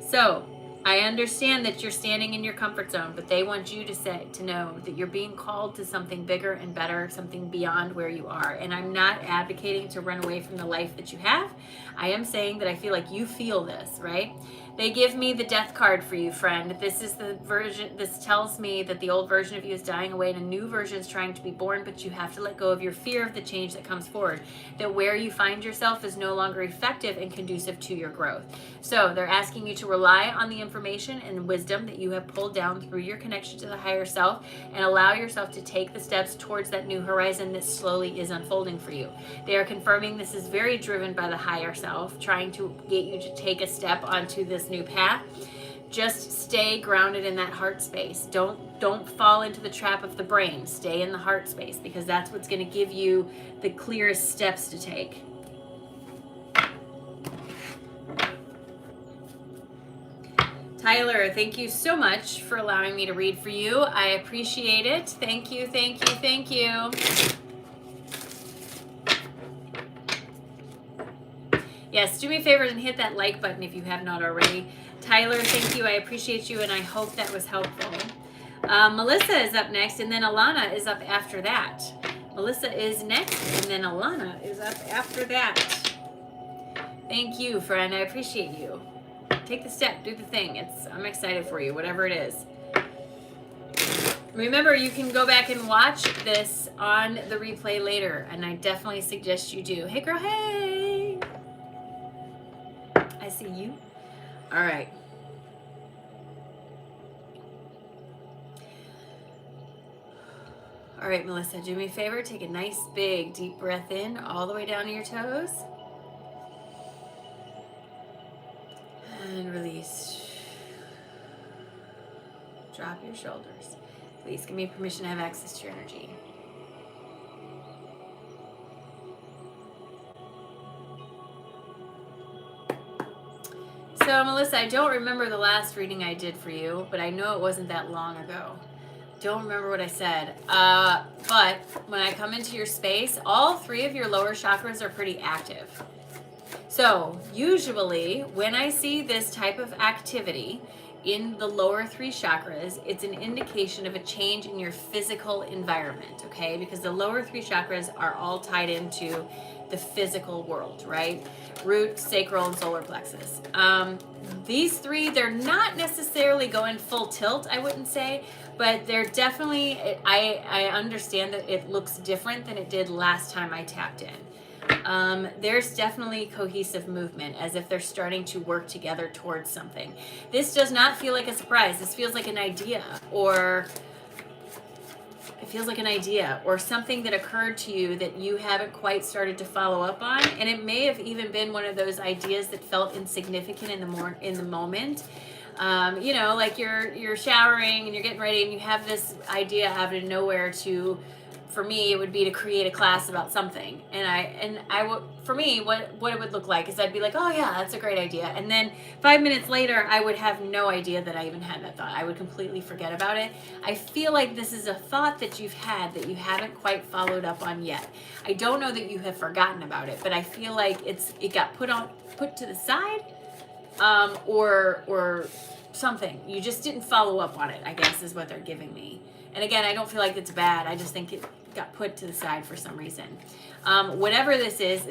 So I understand that you're standing in your comfort zone, but they want you to know that you're being called to something bigger and better, something beyond where you are. And I'm not advocating to run away from the life that you have. I am saying that I feel like you feel this, right? They give me the death card for you, friend. This is the version, this tells me that the old version of you is dying away and a new version is trying to be born, but you have to let go of your fear of the change that comes forward. That where you find yourself is no longer effective and conducive to your growth. So they're asking you to rely on the information information and wisdom that you have pulled down through your connection to the higher self, and allow yourself to take the steps towards that new horizon that slowly is unfolding for you. They are confirming this is very driven by the higher self, trying to get you to take a step onto this new path. Just stay grounded in that heart space. Don't fall into the trap of the brain. Stay in the heart space, because that's what's going to give you the clearest steps to take. Tyler, thank you so much for allowing me to read for you. I appreciate it. Thank you, thank you, thank you. Yes, do me a favor and hit that like button if you have not already. Tyler, thank you. I appreciate you, and I hope that was helpful. Melissa is up next, and then Alana is up after that. Melissa is next, and then Alana is up after that. Thank you, friend. I appreciate you. Take the step. Do the thing. I'm excited for you, whatever it is. Remember, you can go back and watch this on the replay later, and I definitely suggest you do. Hey, girl, hey. I see you. All right. All right, Melissa, do me a favor. Take a nice, big, deep breath in all the way down to your toes. And release. Drop your shoulders. Please give me permission to have access to your energy. So, Melissa, I don't remember the last reading I did for you, but I know it wasn't that long ago. Don't remember what I said. But when I come into your space, all three of your lower chakras are pretty active. So usually when I see this type of activity in the lower three chakras, it's an indication of a change in your physical environment, okay? Because the lower three chakras are all tied into the physical world, right? Root, sacral, and solar plexus. These three, they're not necessarily going full tilt, I wouldn't say, but they're definitely, I understand that it looks different than it did last time I tapped in. There's definitely cohesive movement, as if they're starting to work together towards something. This does not feel like a surprise. This feels like an idea, or it feels like an idea or something that occurred to you that you haven't quite started to follow up on. And it may have even been one of those ideas that felt insignificant in the moment. You know, like you're showering and you're getting ready and you have this idea out of nowhere to, for me, it would be to create a class about something. And I would, for me, what it would look like is I'd be like, oh yeah, that's a great idea. And then 5 minutes later, I would have no idea that I even had that thought. I would completely forget about it. I feel like this is a thought that you've had that you haven't quite followed up on yet. I don't know that you have forgotten about it, but I feel like it got put to the side, or something. You just didn't follow up on it, I guess, is what they're giving me. And again, I don't feel like it's bad. I just think it got put to the side for some reason. Whatever this is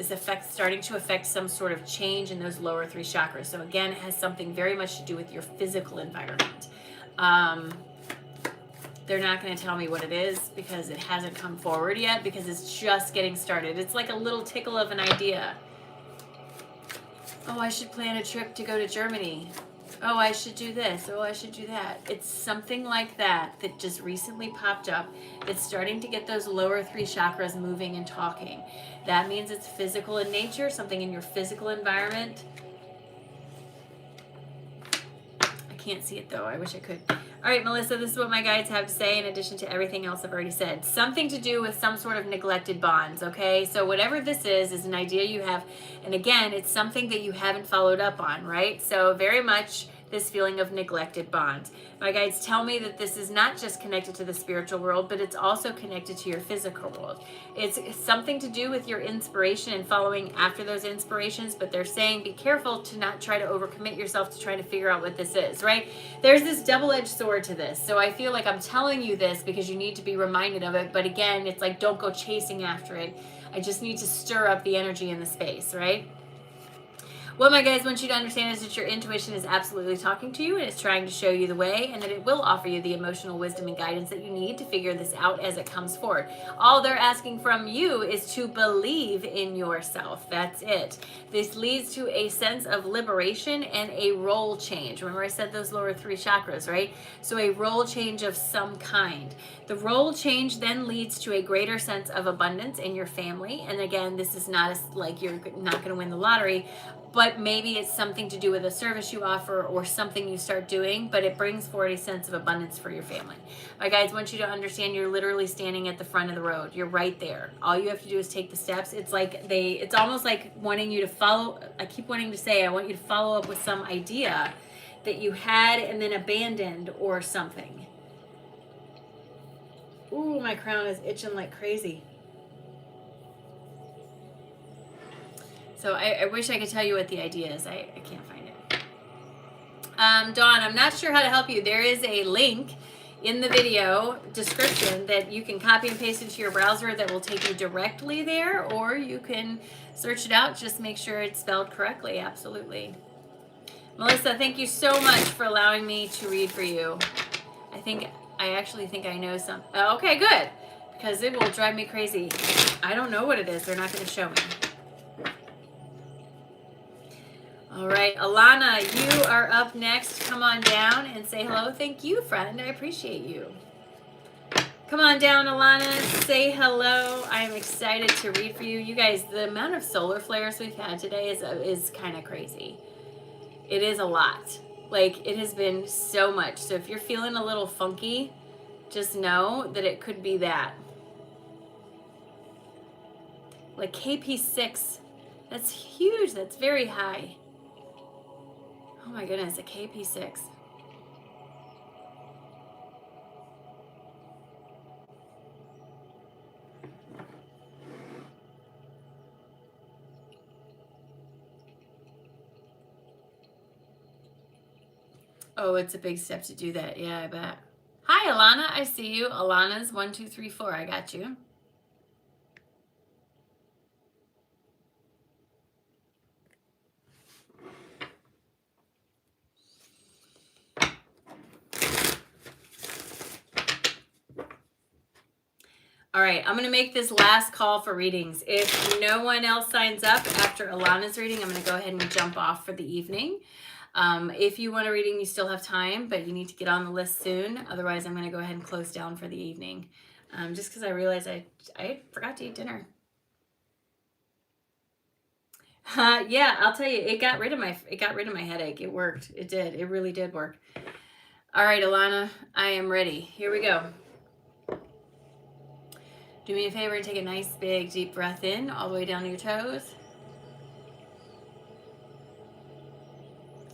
starting to affect some sort of change in those lower three chakras. So again, it has something very much to do with your physical environment. They're not going to tell me what it is because it hasn't come forward yet, because it's just getting started. It's like a little tickle of an idea. Oh, I should plan a trip to go to Germany. Oh, I should do this. Oh, I should do that. It's something like that just recently popped up. It's starting to get those lower three chakras moving and talking. That means it's physical in nature, something in your physical environment. I can't see it though. I wish I could. All right, Melissa, this is what my guides have to say in addition to everything else I've already said. Something to do with some sort of neglected bonds, okay? So whatever this is an idea you have. And again, it's something that you haven't followed up on, right? So very much this feeling of neglected bonds. My guides tell me that this is not just connected to the spiritual world, but it's also connected to your physical world. It's something to do with your inspiration and following after those inspirations, but they're saying be careful to not try to overcommit yourself to try to figure out what this is, right? There's this double-edged sword to this. So I feel like I'm telling you this because you need to be reminded of it, but again, it's like don't go chasing after it. I just need to stir up the energy in the space, right? What my guides want you to understand is that your intuition is absolutely talking to you and it's trying to show you the way, and that it will offer you the emotional wisdom and guidance that you need to figure this out as it comes forward. All they're asking from you is to believe in yourself. That's it. This leads to a sense of liberation and a role change. Remember I said those lower 3 chakras, right? So a role change of some kind. The role change then leads to a greater sense of abundance in your family. And again, this is not like you're not going to win the lottery, but maybe it's something to do with a service you offer or something you start doing, but it brings forward a sense of abundance for your family. My guides want you to understand you're literally standing at the front of the road. You're right there. All you have to do is take the steps. It's almost like wanting you to follow. I keep wanting to say, I want you to follow up with some idea that you had and then abandoned or something. Ooh, my crown is itching like crazy. So I wish I could tell you what the idea is. I can't find it. Dawn, I'm not sure how to help you. There is a link in the video description that you can copy and paste into your browser that will take you directly there, or you can search it out. Just make sure it's spelled correctly. Absolutely. Melissa, thank you so much for allowing me to read for you. I actually think I know some. Oh, okay, good. Because it will drive me crazy. I don't know what it is. They're not going to show me. All right, Alana, you are up next. Come on down and say hello. Thank you, friend. I appreciate you. Come on down, Alana. Say hello. I am excited to read for you. You guys, the amount of solar flares we've had today is kind of crazy. It is a lot. Like, it has been so much. So if you're feeling a little funky, just know that it could be that. Like KP6, that's huge. That's very high. Oh my goodness, a KP6. Oh, it's a big step to do that. Yeah, I bet. Hi, Alana. I see you. Alana's 1, 2, 3, 4. I got you. All right, I'm going to make this last call for readings. If no one else signs up after Alana's reading, I'm going to go ahead and jump off for the evening. If you want a reading, you still have time, but you need to get on the list soon. Otherwise, I'm going to go ahead and close down for the evening. Just because I realized I forgot to eat dinner. Yeah, I'll tell you, it got rid of my headache. It worked. It did. It really did work. All right, Alana, I am ready. Here we go. Do me a favor and take a nice big deep breath in all the way down to your toes.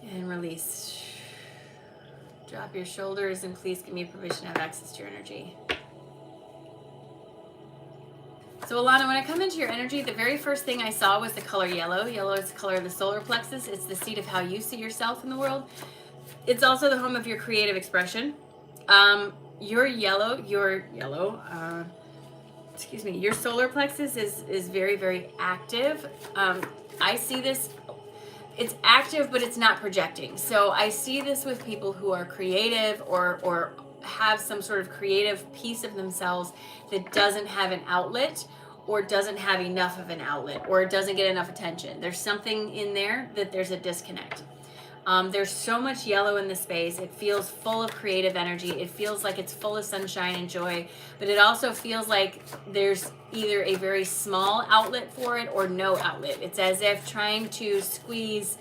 And release. Drop your shoulders and please give me permission to have access to your energy. So Alana, when I come into your energy, the very first thing I saw was the color yellow. Yellow is the color of the solar plexus. It's the seat of how you see yourself in the world. It's also the home of your creative expression. Your solar plexus is very, very active. I see this, it's active, but it's not projecting. So I see this with people who are creative or have some sort of creative piece of themselves that doesn't have an outlet or doesn't have enough of an outlet or doesn't get enough attention. There's something in there that there's a disconnect. There's so much yellow in the space. It feels full of creative energy. It feels like it's full of sunshine and joy, but it also feels like there's either a very small outlet for it or no outlet. It's as if trying to squeeze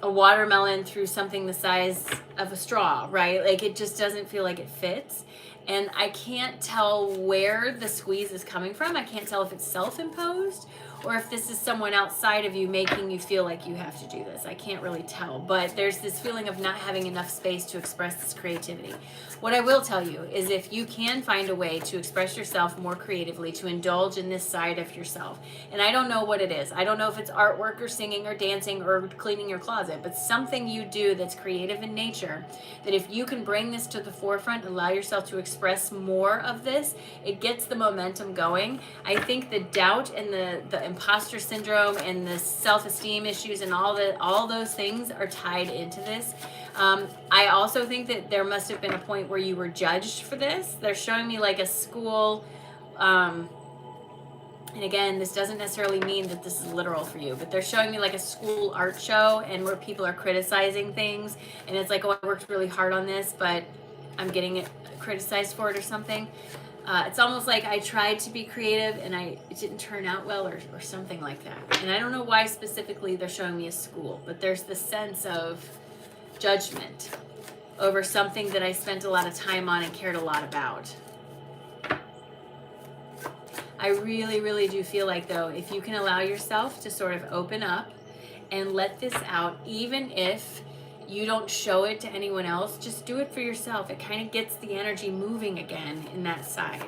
a watermelon through something the size of a straw, right? Like it just doesn't feel like it fits. And I can't tell where the squeeze is coming from. I can't tell if it's self-imposed or if this is someone outside of you making you feel like you have to do this. I can't really tell, but there's this feeling of not having enough space to express this creativity. What I will tell you is if you can find a way to express yourself more creatively, to indulge in this side of yourself, and I don't know what it is. I don't know if it's artwork or singing or dancing or cleaning your closet, but something you do that's creative in nature, that if you can bring this to the forefront, allow yourself to express more of this, it gets the momentum going. I think the doubt and the imposter syndrome and the self-esteem issues and all those things are tied into this. I also think that there must have been a point where you were judged for this. They're showing me like a school, and again, this doesn't necessarily mean that this is literal for you, but they're showing me like a school art show and where people are criticizing things, and it's like, oh, I worked really hard on this, but I'm getting it criticized for it or something. It's almost like I tried to be creative and it didn't turn out well or something like that. And I don't know why specifically they're showing me a school, but there's this sense of judgment over something that I spent a lot of time on and cared a lot about. I really, really do feel like, though, if you can allow yourself to sort of open up and let this out, even if you don't show it to anyone else, just do it for yourself. It kind of gets the energy moving again in that side.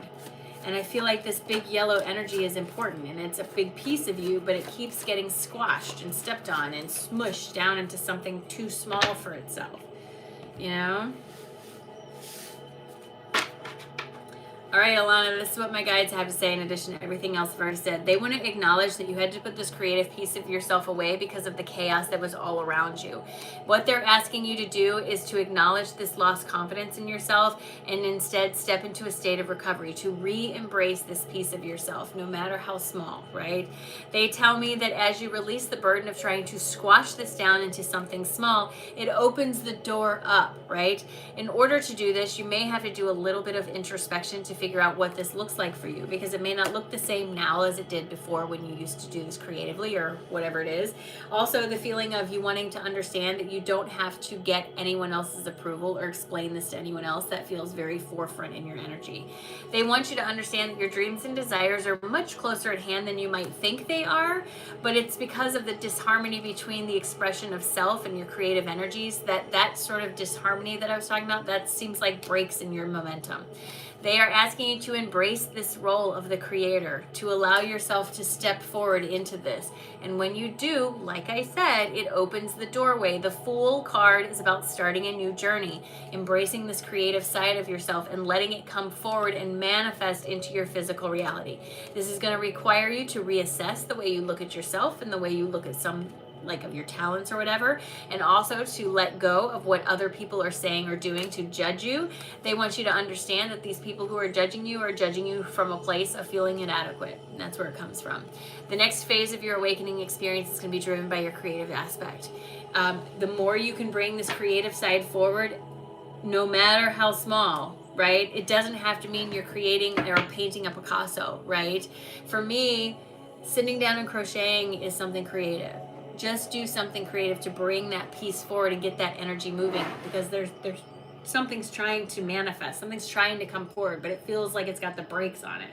And I feel like this big yellow energy is important, and it's a big piece of you, but it keeps getting squashed and stepped on and smushed down into something too small for itself, you know? All right, Alana, this is what my guides have to say in addition to everything else I've already said. They want to acknowledge that you had to put this creative piece of yourself away because of the chaos that was all around you. What they're asking you to do is to acknowledge this lost confidence in yourself and instead step into a state of recovery, to re-embrace this piece of yourself, no matter how small, right? They tell me that as you release the burden of trying to squash this down into something small, it opens the door up, right? In order to do this, you may have to do a little bit of introspection to figure out what this looks like for you, because it may not look the same now as it did before when you used to do this creatively or whatever it is. Also, the feeling of you wanting to understand that you don't have to get anyone else's approval or explain this to anyone else, that feels very forefront in your energy. They want you to understand that your dreams and desires are much closer at hand than you might think they are, but it's because of the disharmony between the expression of self and your creative energies, that sort of disharmony that I was talking about, that seems like breaks in your momentum. They are asking you to embrace this role of the creator, to allow yourself to step forward into this. And when you do, like I said, it opens the doorway. The Fool card is about starting a new journey, embracing this creative side of yourself and letting it come forward and manifest into your physical reality. This is going to require you to reassess the way you look at yourself and the way you look at some like of your talents or whatever, and also to let go of what other people are saying or doing to judge you. They want you to understand that these people who are judging you from a place of feeling inadequate. And that's where it comes from. The next phase of your awakening experience is going to be driven by your creative aspect. The more you can bring this creative side forward, no matter how small, right? It doesn't have to mean you're creating or painting a Picasso, right? For me, sitting down and crocheting is something creative. Just do something creative to bring that piece forward and get that energy moving, because there's something's trying to manifest, something's trying to come forward, but it feels like it's got the brakes on it.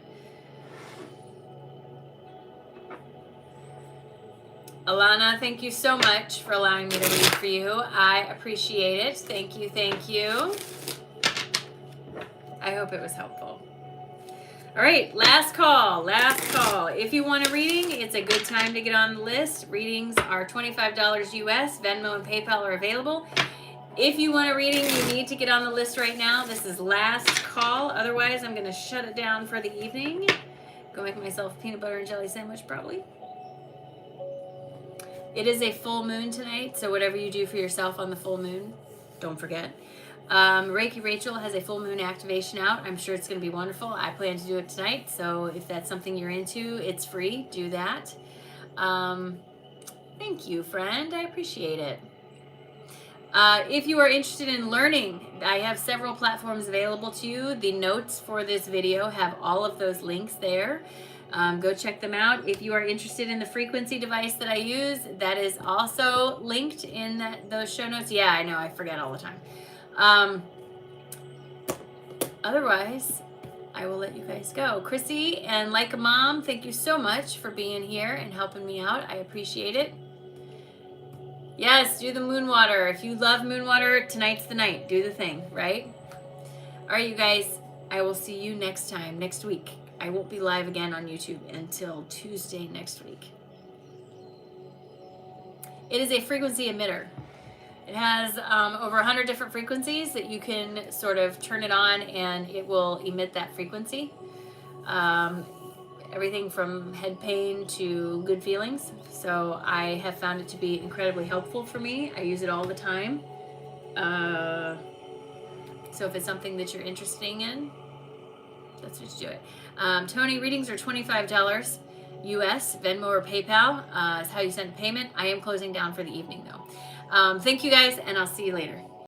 Alana, thank you so much for allowing me to read for you. I appreciate it. Thank you, thank you. I hope it was helpful. All right, last call. If you want a reading, it's a good time to get on the list. Readings are $25 US. Venmo and PayPal are available. If you want a reading, you need to get on the list right now. This is last call. Otherwise, I'm going to shut it down for the evening. Go make myself a peanut butter and jelly sandwich, probably. It is a full moon tonight, so whatever you do for yourself on the full moon, don't forget. Reiki Rachel has a full moon activation out. I'm sure it's going to be wonderful. I plan to do it tonight, so if that's something you're into, it's free. Do that. Thank you, friend. I appreciate it. If you are interested in learning, I have several platforms available to you. The notes for this video have all of those links there. Go check them out. If you are interested in the frequency device that I use, that is also linked in those show notes. Yeah, I know. I forget all the time. Otherwise, I will let you guys go. Chrissy and Like a Mom, thank you so much for being here and helping me out. I appreciate it. Yes, do the moon water. If you love moon water, tonight's the night. Do the thing, right? All right, you guys, I will see you next time, next week. I won't be live again on YouTube until Tuesday next week. It is a frequency emitter. It has over 100 different frequencies that you can sort of turn it on and it will emit that frequency. everything from head pain to good feelings. So I have found it to be incredibly helpful for me. I use it all the time. So if it's something that you're interested in, that's what you do it. Tony, readings are $25 US, Venmo or PayPal is how you send payment. I am closing down for the evening though. Thank you guys, and I'll see you later.